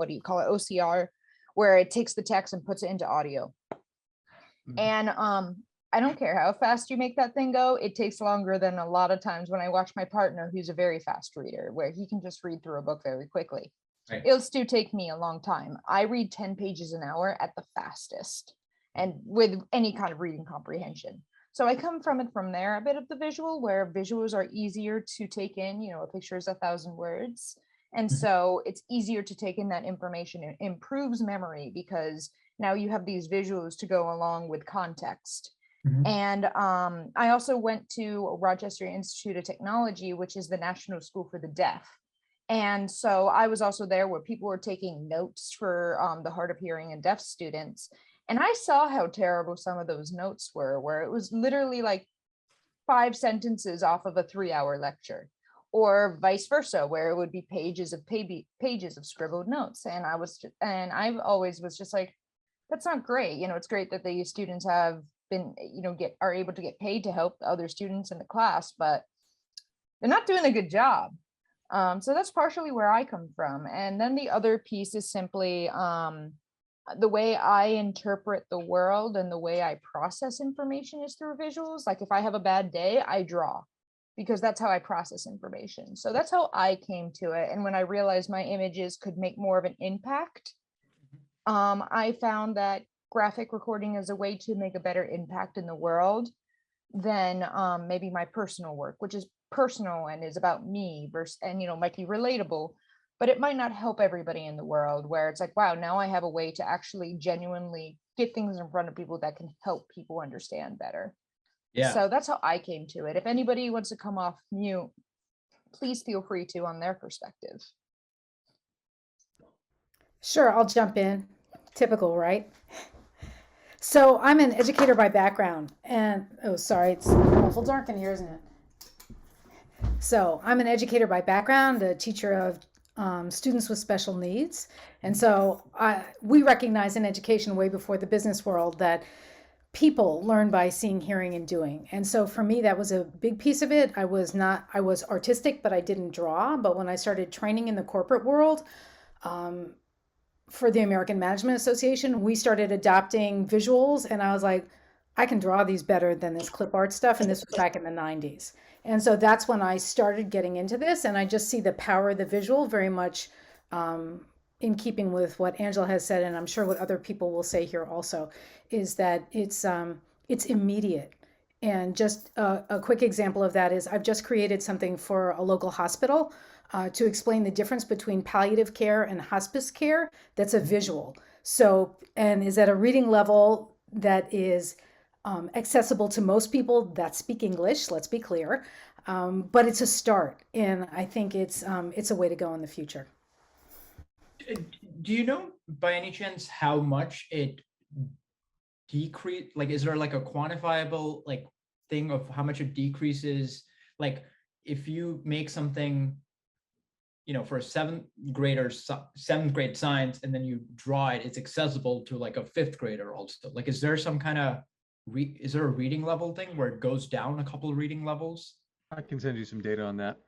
do you call it, OCR, where it takes the text and puts it into audio. And I don't care how fast you make that thing go, it takes longer than a lot of times when I watch my partner, who's a very fast reader, where he can just read through a book very quickly. Right. It'll still take me a long time. I read 10 pages an hour at the fastest, and with any kind of reading comprehension. So I come from there, a bit of the visual, where visuals are easier to take in, a picture is 1,000 words. And so it's easier to take in that information. It improves memory because now you have these visuals to go along with context. And I also went to Rochester Institute of Technology, which is the National School for the Deaf. And so I was also there where people were taking notes for the hard of hearing and deaf students. And I saw how terrible some of those notes were, where it was literally like 5 sentences off of a 3-hour lecture, or vice versa, where it would be pages of scribbled notes. And I always was just like, that's not great. It's great that the students have been, are able to get paid to help other students in the class, but they're not doing a good job. So that's partially where I come from. And then the other piece is simply the way I interpret the world and the way I process information is through visuals. Like if I have a bad day, I draw, because that's how I process information. So that's how I came to it. And when I realized my images could make more of an impact, I found that graphic recording is a way to make a better impact in the world than maybe my personal work, which is personal and is about me versus, and might be relatable, but it might not help everybody in the world, where it's like, wow, now I have a way to actually genuinely get things in front of people that can help people understand better. Yeah. So that's how I came to it. If anybody wants to come off mute, please feel free to on their perspective. Sure, I'll jump in. Typical, right? So I'm an educator by background, and it's awful dark in here, isn't it? So I'm an educator by background, a teacher of students with special needs. And so we recognize in education way before the business world that people learn by seeing, hearing, and doing. And so for me, that was a big piece of it. I was artistic, but I didn't draw. But when I started training in the corporate world, for the American Management Association, we started adopting visuals, and I was like, I can draw these better than this clip art stuff. And this was back in the 90s. And so that's when I started getting into this. And I just see the power of the visual very much in keeping with what Angela has said, and I'm sure what other people will say here also, is that it's immediate. And just a quick example of that is I've just created something for a local hospital to explain the difference between palliative care and hospice care. That's a visual. So, and is at a reading level that is accessible to most people that speak English, let's be clear, but it's a start. And I think it's a way to go in the future. Do you know by any chance how much it decreased? Like, is there like a quantifiable like thing of how much it decreases? Like if you make something, for a seventh grade science, and then you draw it, it's accessible to like a 5th grader also. Like, is there some kind of, is there a reading level thing where it goes down a couple of reading levels? I can send you some data on that.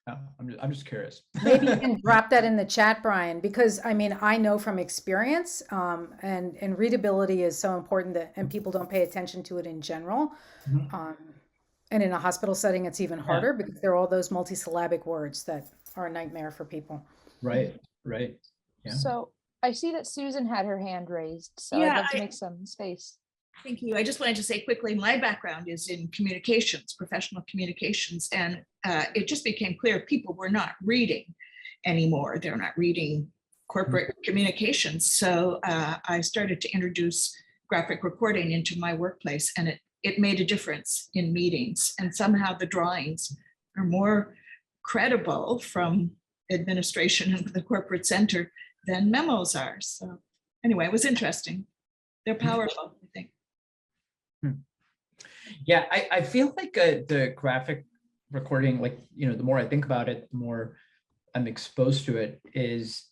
Yeah, I'm just curious. Maybe you can drop that in the chat, Brian, because I mean, I know from experience, and readability is so important and people don't pay attention to it in general. And in a hospital setting, it's even harder because there are all those multisyllabic words that are a nightmare for people. Right. Yeah. So I see that Susan had her hand raised, so Yeah, I'd love to make some space. Thank you. I just wanted to say quickly, my background is in communications, professional communications, and it just became clear people were not reading anymore. They're not reading corporate communications. So I started to introduce graphic recording into my workplace, and it made a difference in meetings. And somehow the drawings are more credible from administration and the corporate center than memos are. So anyway, it was interesting. They're powerful, I think. Yeah, I feel like the graphic recording, like, the more I think about it, the more I'm exposed to it, is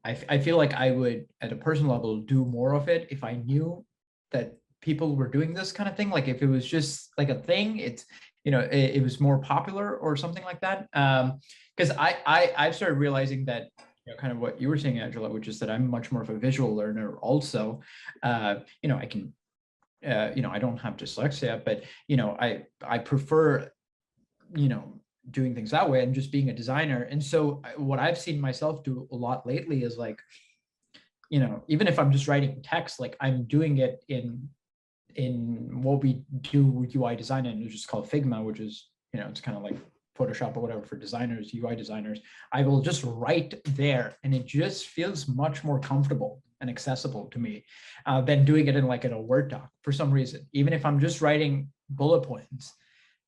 I feel like I would, at a personal level, do more of it if I knew that people were doing this kind of thing. Like if it was just like a thing, it's, it was more popular or something like that. Because I've started realizing that, kind of what you were saying, Angela, which is that I'm much more of a visual learner also. I can, I don't have dyslexia, but, I prefer, doing things that way and just being a designer. And so what I've seen myself do a lot lately is like, even if I'm just writing text, like I'm doing it in what we do with UI design, and it's just called Figma, which is, it's kind of like Photoshop or whatever for designers, UI designers. I will just write there, and it just feels much more comfortable and accessible to me than doing it in a Word doc for some reason. Even if I'm just writing bullet points,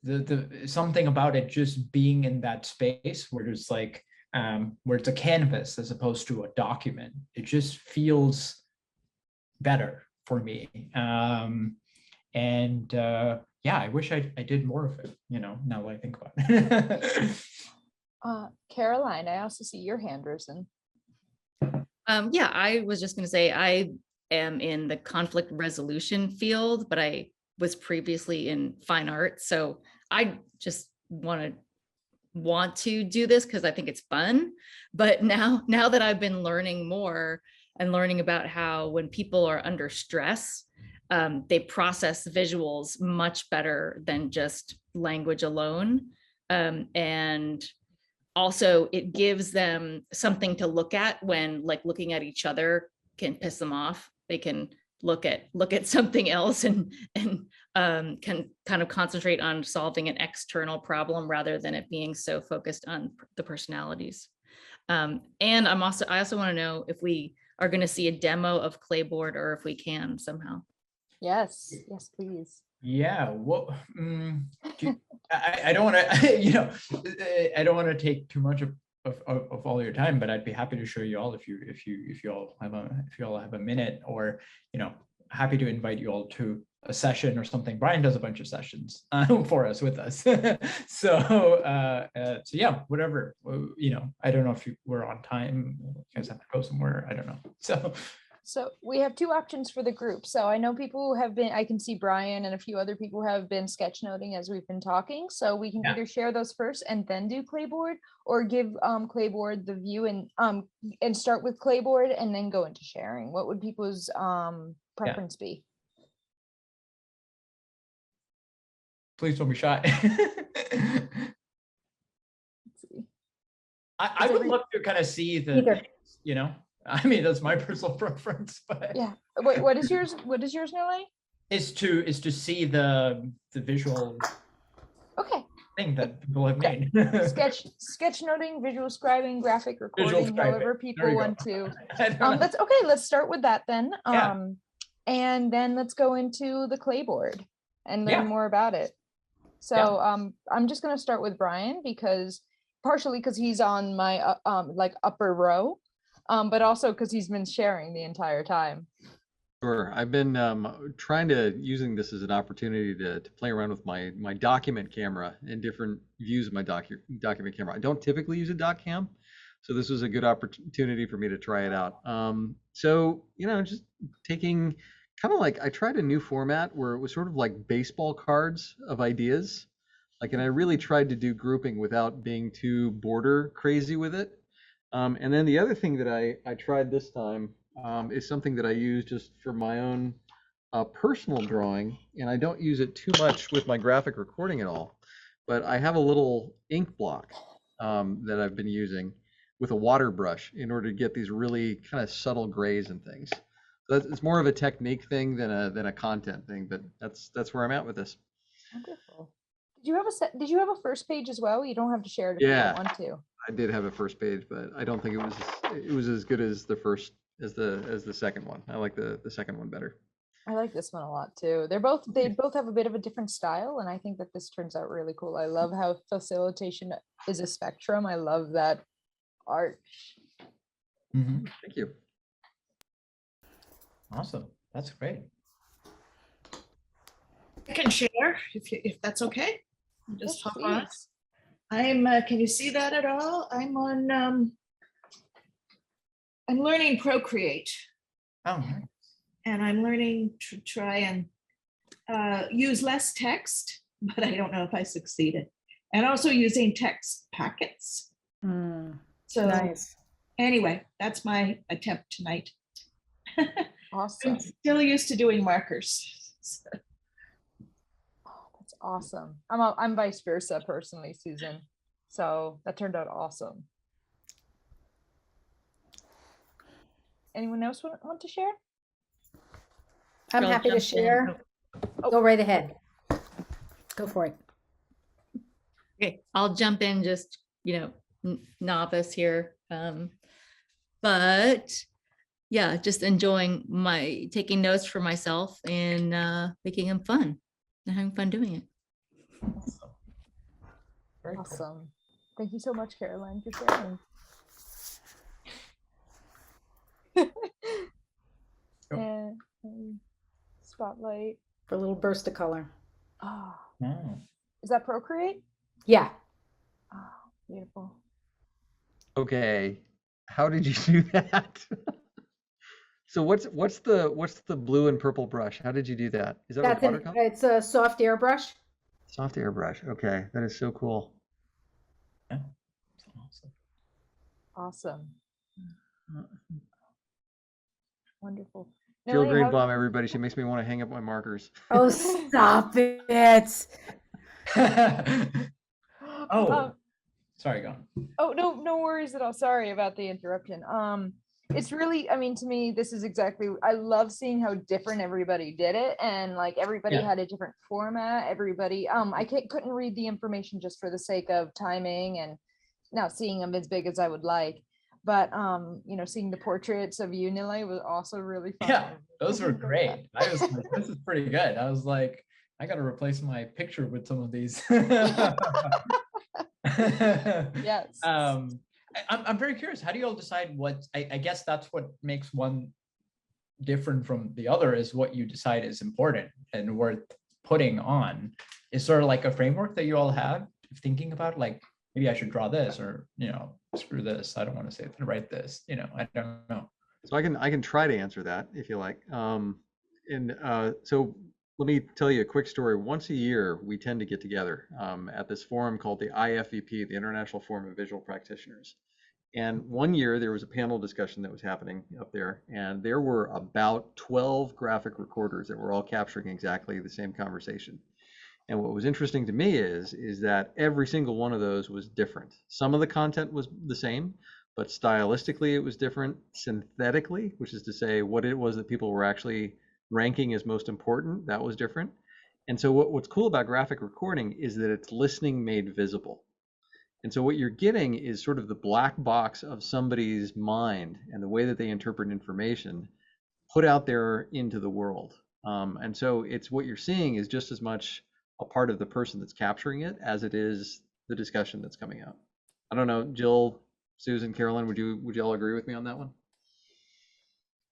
the something about it just being in that space where it's like where it's a canvas as opposed to a document, it just feels better for me. Yeah, I wish I did more of it, now that I think about it. Caroline, I also see your hand risen. Yeah, I was just going to say I am in the conflict resolution field, but I was previously in fine arts. So I just want to do this because I think it's fun. But now that I've been learning more and learning about how when people are under stress, they process visuals much better than just language alone. And also it gives them something to look at when looking at each other can piss them off. They can look at something else and can kind of concentrate on solving an external problem rather than it being so focused on the personalities. And I also want to know if we are going to see a demo of Clayboard or if we can somehow. Yes, please. Yeah, well, I don't want to, I don't want to take too much of all your time, but I'd be happy to show you all if you all have a minute, or happy to invite you all to a session or something. Brian does a bunch of sessions for us with us, so yeah, whatever. I don't know if we're on time. You guys have to go somewhere. I don't know. So we have two options for the group. So I know people who have been, I can see Brian and a few other people have been sketchnoting as we've been talking. So we can either share those first and then do Clayboard, or give Clayboard the view and start with Clayboard and then go into sharing. What would people's preference be? Please don't be shy. Let's see. I would love to kind of see the, I mean, that's my personal preference, but yeah. Wait, what is yours? What is yours, Nilay? Is to see the visual thing that people have made. Sketchnoting, visual scribing, graphic recording, however people want to. Let's let's start with that then. And then let's go into the Clayboard and learn more about it. So I'm just gonna start with Brian partially because he's on my upper row. But also because he's been sharing the entire time. Sure. I've been using this as an opportunity to play around with my document camera and different views of my document camera. I don't typically use a doc cam, so this was a good opportunity for me to try it out. So, just taking I tried a new format where it was sort of like baseball cards of ideas. And I really tried to do grouping without being too border crazy with it. And then the other thing that I tried this time is something that I use just for my own personal drawing, and I don't use it too much with my graphic recording at all, but I have a little ink block that I've been using with a water brush in order to get these really kind of subtle grays and things. So it's more of a technique thing than a content thing, but that's where I'm at with this. Wonderful. Did you have a first page as well? You don't have to share it if you don't want to. I did have a first page, but I don't think it was as good as the first as the second one. I like the second one better. I like this one a lot too. They both have a bit of a different style, and I think that this turns out really cool. I love how facilitation is a spectrum. I love that art. Thank you. Awesome. That's great. I can share if that's okay. Just Yes, hop on. please. can you see that at all? I'm on, I'm learning Procreate, Oh, nice. and I'm learning to try and use less text, but I don't know if I succeeded. And also using text packets. So Nice. anyway, that's my attempt tonight. Awesome. I'm still used to doing markers. Oh, that's awesome. I'm vice versa personally, Susan. So that turned out awesome. Anyone else want to share? I'm I'll happy to jump in. share. Go right ahead. Go for it. Okay, I'll jump in, just, novice here. But yeah, just enjoying taking notes for myself and making them fun and having fun doing it. Awesome. Very cool. Awesome. Thank you so much, Caroline, for sharing. And spotlight. For a little burst of color. Oh, Oh. is that Procreate? Yeah. Oh, beautiful. Okay, how did you do that? So what's the blue and purple brush? How did you do that? Is that That's with watercolor? it's a soft airbrush. Soft airbrush. Okay, that is so cool. Yeah. Awesome. Awesome. Wonderful. Jill Nilay, Greenbaum, everybody. She makes me want to hang up my markers. Oh, stop it. Oh, sorry, go on. Oh, no worries at all. Sorry about the interruption. It's really, I mean, to me, this is exactly, I love seeing how different everybody did it. And like everybody Yeah. had a different format. Everybody, I couldn't read the information just for the sake of timing and not seeing them as big as I would like. But, seeing the portraits of you, Nilay, was also really fun. Yeah, those were great. I was like, this is pretty good. I was like, I got to replace my picture with some of these. Yes. I'm very curious. How do you all decide what? I guess that's what makes one different from the other, is what you decide is important and worth putting on. Is sort of like a framework that you all have thinking about, like maybe I should draw this, or screw this. I don't want to say write this. I don't know. So I can try to answer that if you like. So let me tell you a quick story. Once a year, we tend to get together at this forum called the IFVP, the International Forum of Visual Practitioners. And one year there was a panel discussion that was happening up there, and there were about 12 graphic recorders that were all capturing exactly the same conversation. And what was interesting to me is that every single one of those was different. Some of the content was the same, but stylistically it was different. Synthetically, which is to say what it was that people were actually ranking as most important, that was different. And so what's cool about graphic recording is that it's listening made visible. And so what you're getting is sort of the black box of somebody's mind and the way that they interpret information put out there into the world. And so it's what you're seeing is just as much a part of the person that's capturing it as it is the discussion that's coming out. I don't know, Jill, Susan, Caroline, would you all agree with me on that one?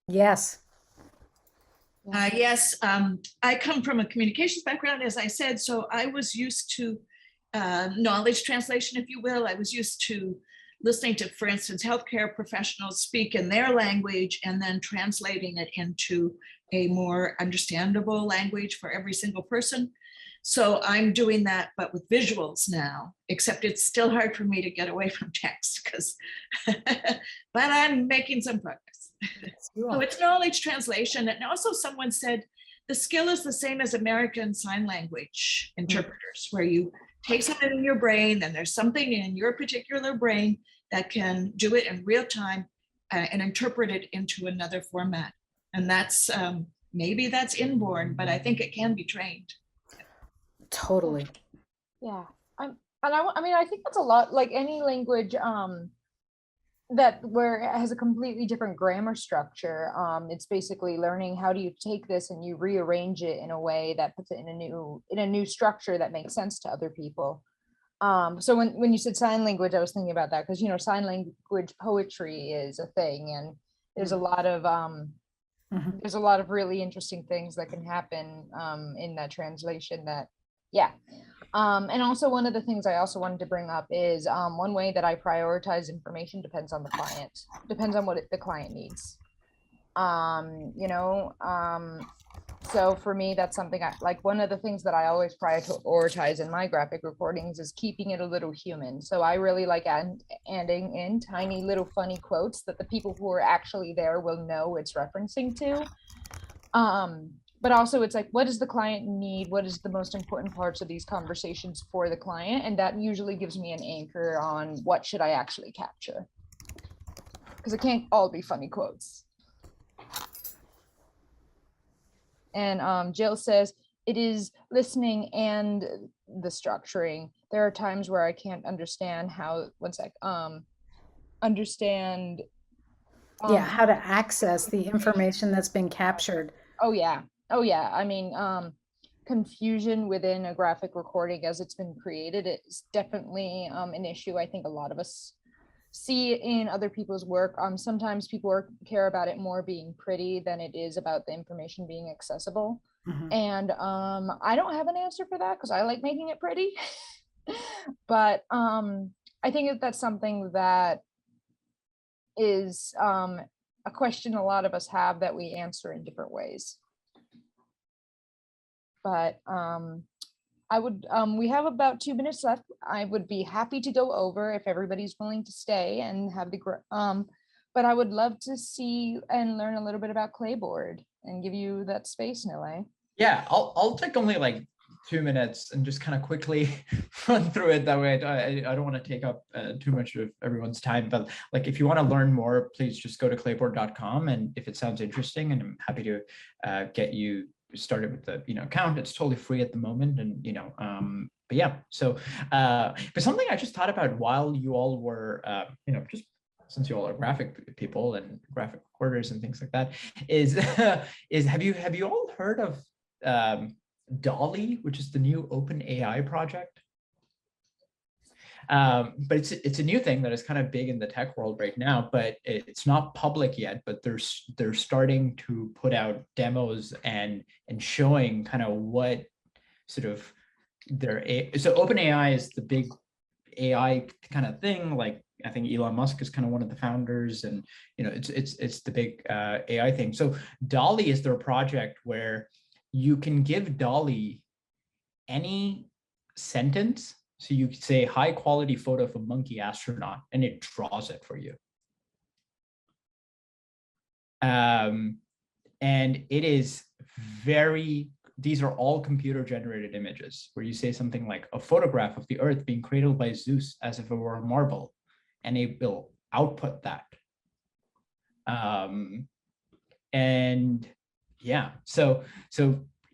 Yes. Yes, I come from a communications background, as I said, so I was used to knowledge translation, if you will. I was used to listening to, for instance, healthcare professionals speak in their language and then translating it into a more understandable language for every single person. So I'm doing that, but with visuals now, except it's still hard for me to get away from text because, but I'm making some progress. So it's knowledge translation. And also someone said, the skill is the same as American Sign Language interpreters, where you take something in your brain and there's something in your particular brain that can do it in real time and interpret it into another format. And that's, maybe that's inborn, but I think it can be trained. Totally. Yeah. I think that's a lot, like any language that where it has a completely different grammar structure. It's basically learning how do you take this and you rearrange it in a way that puts it in a new structure that makes sense to other people. So when you said sign language, I was thinking about that because sign language poetry is a thing, and there's a lot of there's a lot of really interesting things that can happen in that translation that Yeah. And also one of the things I also wanted to bring up is one way that I prioritize information depends on the client, depends on what the client needs. You know, so for me, that's something I like. One of the things that I always prioritize in my graphic recordings is keeping it a little human. So I really like adding in tiny little funny quotes that the people who are actually there will know it's referencing to. But also it's like, what does the client need? What is the most important parts of these conversations for the client? And that usually gives me an anchor on what should I actually capture. Because it can't all be funny quotes. And Jill says, it is listening and the structuring. There are times where I can't understand how, understand. Yeah, how to access the information that's been captured. Oh yeah. I mean, confusion within a graphic recording as it's been created is definitely an issue I think a lot of us see in other people's work. Sometimes people care about it more being pretty than it is about the information being accessible. Mhm. And I don't have an answer for that because I like making it pretty. But I think that's something that is a question a lot of us have that we answer in different ways. But I would, we have about 2 minutes left. I would be happy to go over if everybody's willing to stay and have the, but I would love to see and learn a little bit about Clayboard and give you that space, Nilay. Yeah, I'll take only like 2 minutes and just kind of quickly run through it. That way, I don't want to take up too much of everyone's time. But like, if you want to learn more, please just go to clayboard.com. And if it sounds interesting, and I'm happy to get you started with the account. It's totally free at the moment, and but yeah. So, but something I just thought about while you all were just since you all are graphic people and graphic recorders and things like that, is have you all heard of Dolly, which is the new open AI project? But it's a new thing that is kind of big in the tech world right now, but it's not public yet, but they're starting to put out demos and showing kind of what sort of so OpenAI is the big AI kind of thing. Like I think Elon Musk is kind of one of the founders, and it's the big AI thing. So Dolly is their project where you can give Dolly any sentence. So you could say high quality photo of a monkey astronaut, and it draws it for you. And it is these are all computer generated images where you say something like a photograph of the earth being cradled by Zeus as if it were a marble, and it will output that. And yeah, so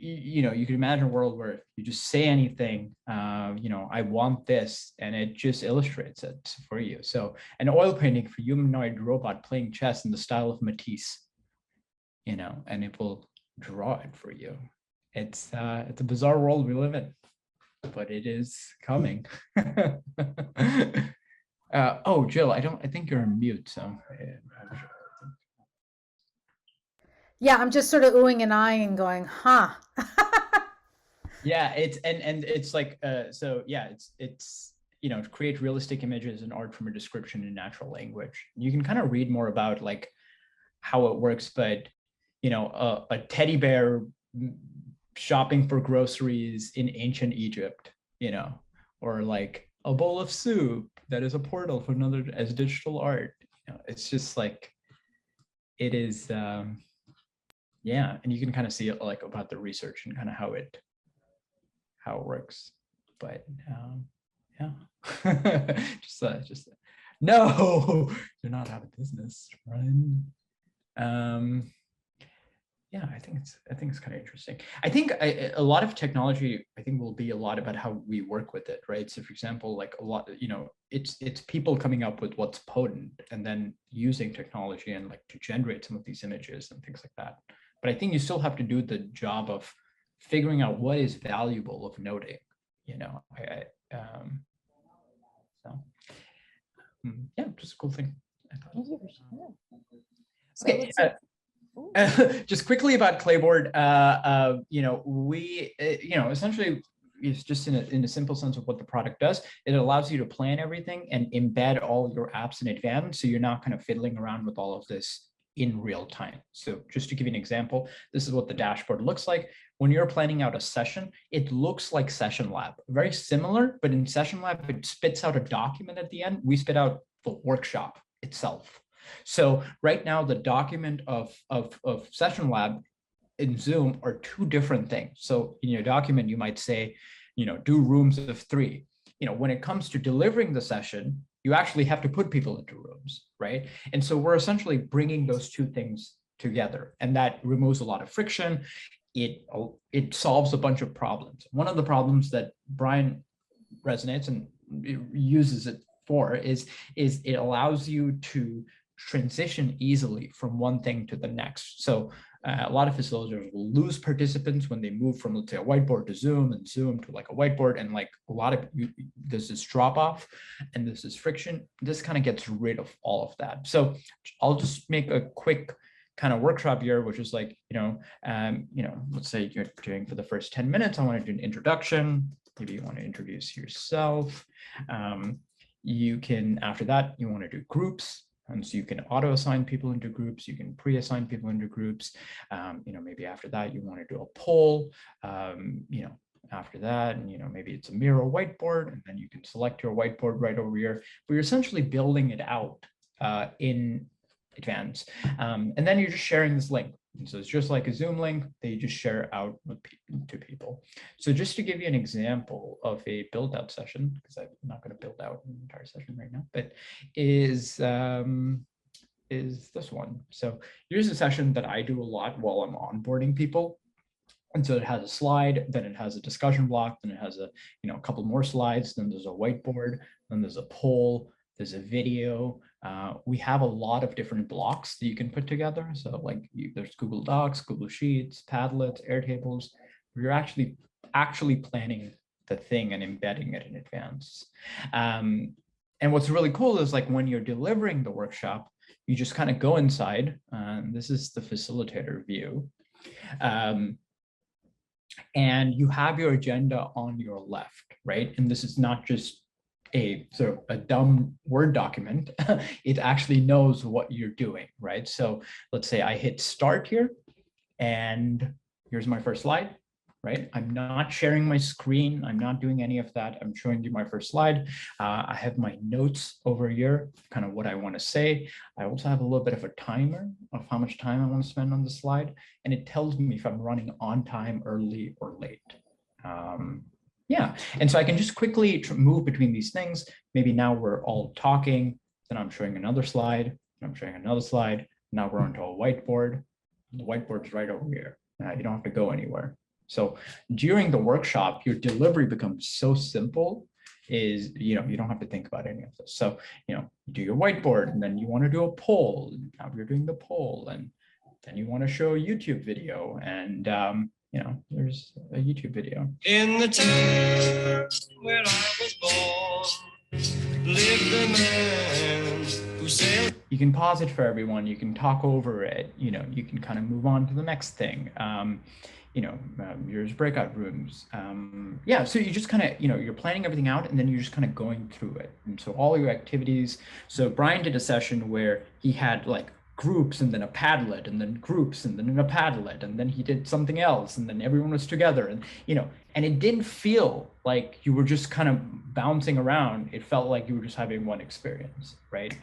you can imagine a world where you just say anything, I want this, and it just illustrates it for you. So an oil painting for humanoid robot playing chess in the style of Matisse, and it will draw it for you. It's a bizarre world we live in, but it is coming. Oh, Jill, I think you're on mute, so. Yeah, I'm just sort of oohing and eyeing and going, huh. Yeah, it's like so yeah, it's create realistic images and art from a description in natural language. You can kind of read more about like how it works, but a teddy bear shopping for groceries in ancient Egypt, or like a bowl of soup that is a portal for another as digital art. It's just like it is. Yeah, and you can kind of see it like about the research and kind of how it works. But yeah, just no, you're not out of business, friend. Yeah, I think it's kind of interesting. I think a lot of technology, I think, will be a lot about how we work with it, right? So for example, like a lot, it's people coming up with what's potent and then using technology and like to generate some of these images and things like that. But I think you still have to do the job of figuring out what is valuable of noting, so yeah, just a cool thing. Okay. Just quickly about Clayboard, we, essentially is just in a simple sense of what the product does. It allows you to plan everything and embed all your apps in advance, so you're not kind of fiddling around with all of this in real time. So just to give you an example, this is what the dashboard looks like. When you're planning out a session, it looks like Session Lab, very similar, but in Session Lab, it spits out a document at the end. We spit out the workshop itself. So right now, the document of Session Lab in Zoom are two different things. So in your document, you might say, do rooms of 3. When it comes to delivering the session, you actually have to put people into rooms, right? And so we're essentially bringing those two things together, and that removes a lot of friction. It solves a bunch of problems. One of the problems that Brian resonates and uses it for is it allows you to transition easily from one thing to the next. So a lot of facilitators will lose participants when they move from, let's say, a whiteboard to Zoom, and Zoom to like a whiteboard, and like a lot of there's this drop off and there's this friction. This kind of gets rid of all of that. So I'll just make a quick kind of workshop here, which is like, let's say you're doing for the first 10 minutes, I want to do an introduction. Maybe you want to introduce yourself. You can, after that, you want to do groups. And so you can auto-assign people into groups, you can pre-assign people into groups. Maybe after that, you want to do a poll, after that, and maybe it's a mirror whiteboard, and then you can select your whiteboard right over here. But you're essentially building it out in advance. And then you're just sharing this link. And so it's just like a Zoom link that you just share out to people. So just to give you an example of a build out session, because I'm not going to build out an entire session right now, but is this one. So here's a session that I do a lot while I'm onboarding people. And so it has a slide, then it has a discussion block, then it has a couple more slides, then there's a whiteboard, then there's a poll, there's a video. We have a lot of different blocks that you can put together. So like there's Google Docs, Google Sheets, Padlets, Airtables, where you're actually planning the thing and embedding it in advance. And what's really cool is like when you're delivering the workshop, you just kind of go inside. This is the facilitator view. And you have your agenda on your left, right? And this is not just a dumb Word document. It actually knows what you're doing, right? So let's say I hit start here, and here's my first slide, right? I'm not sharing my screen. I'm not doing any of that. I'm showing you my first slide. I have my notes over here, kind of what I want to say. I also have a little bit of a timer of how much time I want to spend on the slide. And it tells me if I'm running on time, early, or late. Yeah, and so I can just quickly move between these things. Maybe now we're all talking, then I'm showing another slide, and I'm showing another slide. Now we're onto a whiteboard. The whiteboard's right over here. You don't have to go anywhere. So during the workshop, your delivery becomes so simple is, you don't have to think about any of this. So, you do your whiteboard, and then you want to do a poll. Now you're doing the poll, and then you want to show a YouTube video, and there's a YouTube video. In the town where I was born, lived a man who sailed. You can pause it for everyone. You can talk over it. You can kind of move on to the next thing. There's breakout rooms. Yeah, so you just kind of, you're planning everything out, and then you're just kind of going through it. And so all your activities. So Brian did a session where he had like groups, and then a Padlet, and then groups, and then a Padlet, and then he did something else, and then everyone was together, and and it didn't feel like you were just kind of bouncing around. It felt like you were just having one experience, right?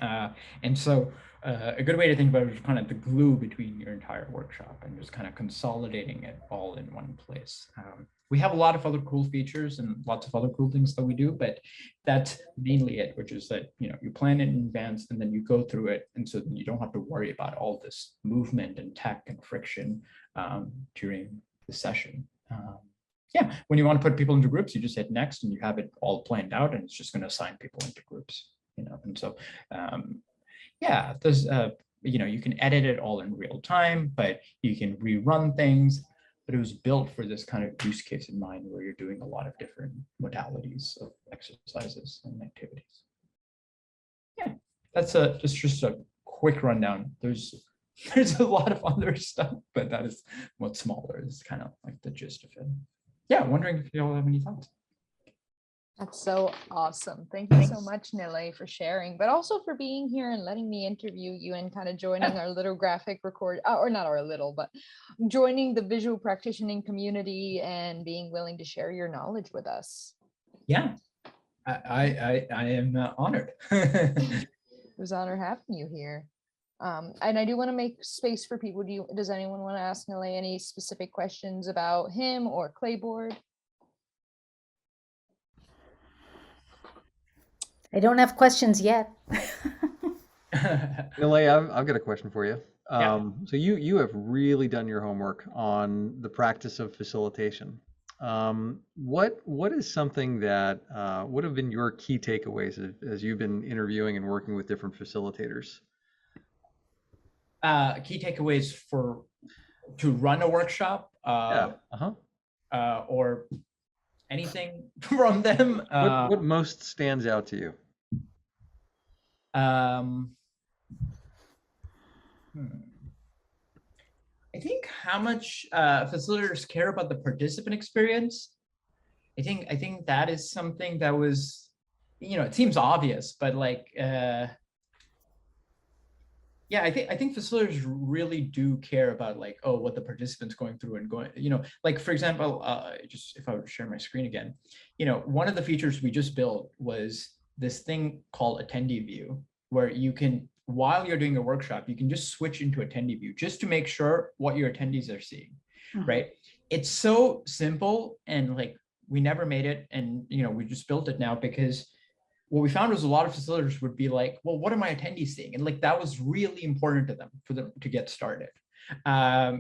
And so a good way to think about it is kind of the glue between your entire workshop and just kind of consolidating it all in one place. We have a lot of other cool features and lots of other cool things that we do, but that's mainly it, which is that, you plan it in advance and then you go through it. And so you don't have to worry about all this movement and tech and friction during the session. Yeah, when you want to put people into groups, you just hit next and you have it all planned out, and it's just going to assign people into groups, and so, yeah, there's, you can edit it all in real time, but you can rerun things. But it was built for this kind of use case in mind, where you're doing a lot of different modalities of exercises and activities. Yeah, that's just a quick rundown. There's a lot of other stuff, but that is what's smaller is kind of like the gist of it. yeah, wondering if you all have any thoughts. That's so awesome. Thank you so much, Nilay, for sharing, but also for being here and letting me interview you and kind of joining our little graphic record, or not our little, but joining the visual practitioning community and being willing to share your knowledge with us. Yeah, I am honored. It was an honor having you here. And I do want to make space for people. Does anyone want to ask Nilay any specific questions about him or Clayboard? I don't have questions yet. Nilay, I've got a question for you. Yeah. So you have really done your homework on the practice of facilitation. What is something that what have been your key takeaways as you've been interviewing and working with different facilitators? Key takeaways to run a workshop, or anything from them. What most stands out to you? I think how much facilitators care about the participant experience. I think that is something that was, it seems obvious, but like, yeah, I think facilitators really do care about like, oh, what the participant's going through and going, like for example, just if I were to share my screen again, one of the features we just built was this thing called attendee view, where you can, while you're doing a workshop, you can just switch into attendee view just to make sure what your attendees are seeing, right? It's so simple, and like we never made it, and we just built it now because what we found was a lot of facilitators would be like, well, what are my attendees seeing? And like that was really important to them for them to get started.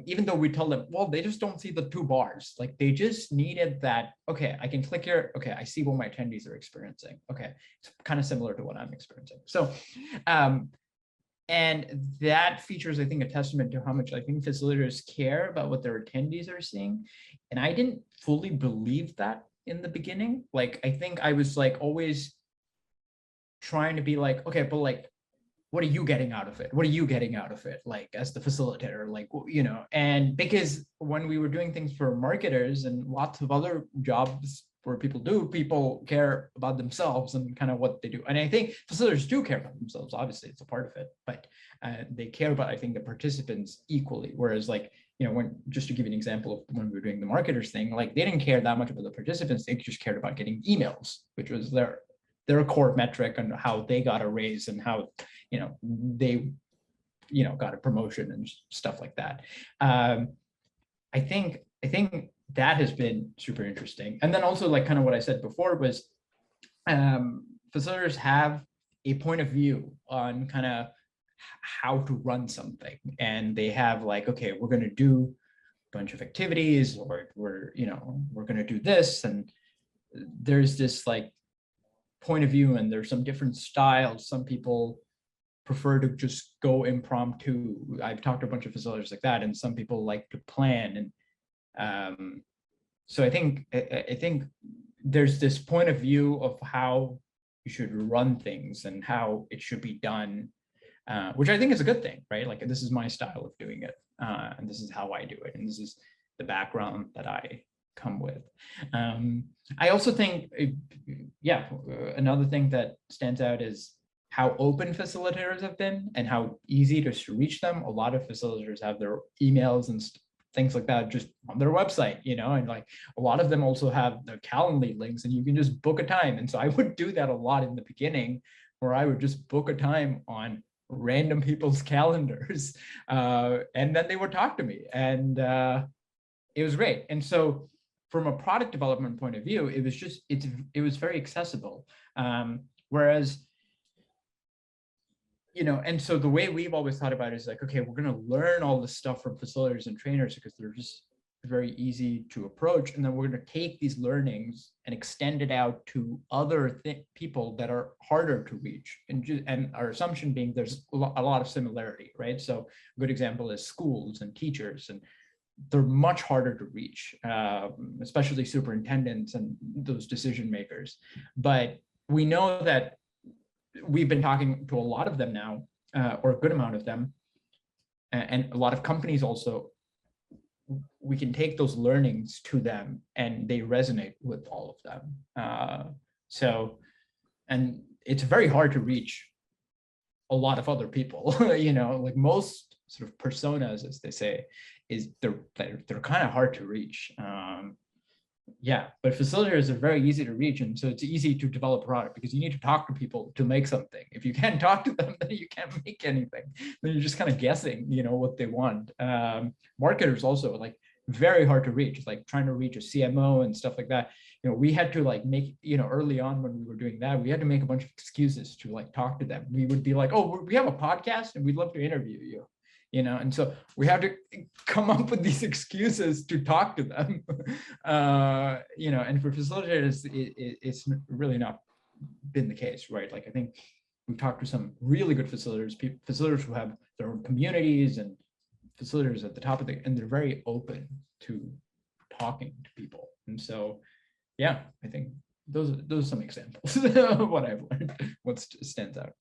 Even though we told them, well, they just don't see the two bars. Like they just needed that, okay, I can click here. Okay, I see what my attendees are experiencing. Okay, it's kind of similar to what I'm experiencing. So, and that feature is, I think, a testament to how much I think facilitators care about what their attendees are seeing. And I didn't fully believe that in the beginning. Like, I think I was like always trying to be like, okay, but like, what are you getting out of it? What are you getting out of it? Like as the facilitator, like, and because when we were doing things for marketers and lots of other jobs where people care about themselves and kind of what they do. And I think facilitators do care about themselves. Obviously it's a part of it, but they care about, I think, the participants equally. Whereas like, when, just to give you an example of when we were doing the marketers thing, like they didn't care that much about the participants. They just cared about getting emails, which was their core metric and how they got a raise and how, they, got a promotion and stuff like that. I think that has been super interesting. And then also like kind of what I said before was facilitators have a point of view on kind of how to run something. And they have like, okay, we're going to do a bunch of activities, or we're going to do this. And there's this like point of view, and there's some different styles. Some people prefer to just go impromptu. I've talked to a bunch of facilitators like that, and some people like to plan. And so I think there's this point of view of how you should run things and how it should be done, which I think is a good thing, right? Like this is my style of doing it, and this is how I do it, and this is the background that I come with. I also think, another thing that stands out is how open facilitators have been and how easy it is to reach them. A lot of facilitators have their emails and things like that just on their website, and like a lot of them also have their Calendly links, and you can just book a time. And so I would do that a lot in the beginning, where I would just book a time on random people's calendars, and then they would talk to me, and it was great. And so from a product development point of view, it was very accessible. Whereas, and so the way we've always thought about it is like, okay, we're going to learn all this stuff from facilitators and trainers because they're just very easy to approach. And then we're going to take these learnings and extend it out to other people that are harder to reach. And our assumption being there's a lot of similarity, right? So a good example is schools and teachers, and they're much harder to reach, especially superintendents and those decision makers. But we know that we've been talking to a lot of them now, or a good amount of them, and a lot of companies also we can take those learnings to them and they resonate with all of them. And it's very hard to reach a lot of other people, like most sort of personas, as they say, is they're kind of hard to reach. Yeah, but facilitators are very easy to reach, and so it's easy to develop a product because you need to talk to people to make something. If you can't talk to them, then you can't make anything. Then you're just kind of guessing, what they want. Marketers also like very hard to reach, like trying to reach a CMO and stuff like that. We had to like make, early on when we were doing that, we had to make a bunch of excuses to like talk to them. We would be like, oh, we have a podcast and we'd love to interview you. And so we have to come up with these excuses to talk to them, and for facilitators, it's really not been the case, right? Like, I think we've talked to some really good facilitators, facilitators who have their own communities and facilitators at the top of and they're very open to talking to people. And so, yeah, I think those are some examples of what I've learned, what stands out.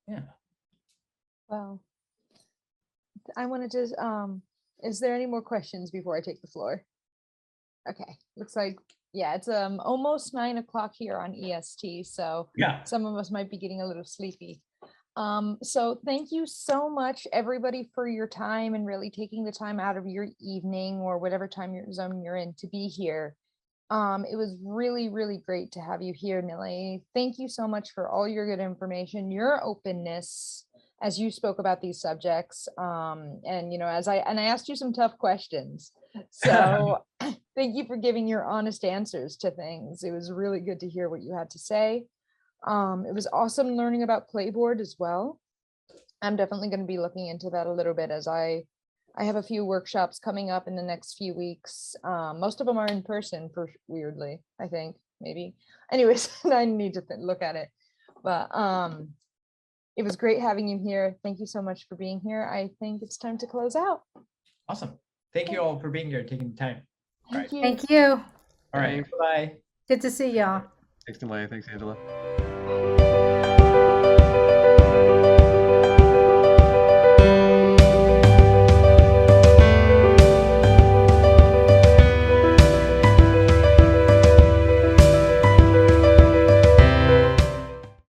Yeah. Well, I wanted to, is there any more questions before I take the floor? Okay, looks like, yeah, it's almost 9 o'clock here on EST, so yeah, some of us might be getting a little sleepy. So thank you so much, everybody, for your time and really taking the time out of your evening or whatever time zone you're in to be here. It was really, really great to have you here, Nilay. Thank you so much for all your good information, your openness as you spoke about these subjects. And as I asked you some tough questions. So thank you for giving your honest answers to things. It was really good to hear what you had to say. It was awesome learning about Playboard as well. I'm definitely going to be looking into that a little bit as I have a few workshops coming up in the next few weeks. Most of them are in person, weirdly, I think, maybe. Anyways, I need to look at it. But it was great having you here. Thank you so much for being here. I think it's time to close out. Awesome. Thank you all for being here, taking the time. Thank you. Thank you. All right. Bye. Good to see y'all. Thanks, Nilay. Thanks, Angela.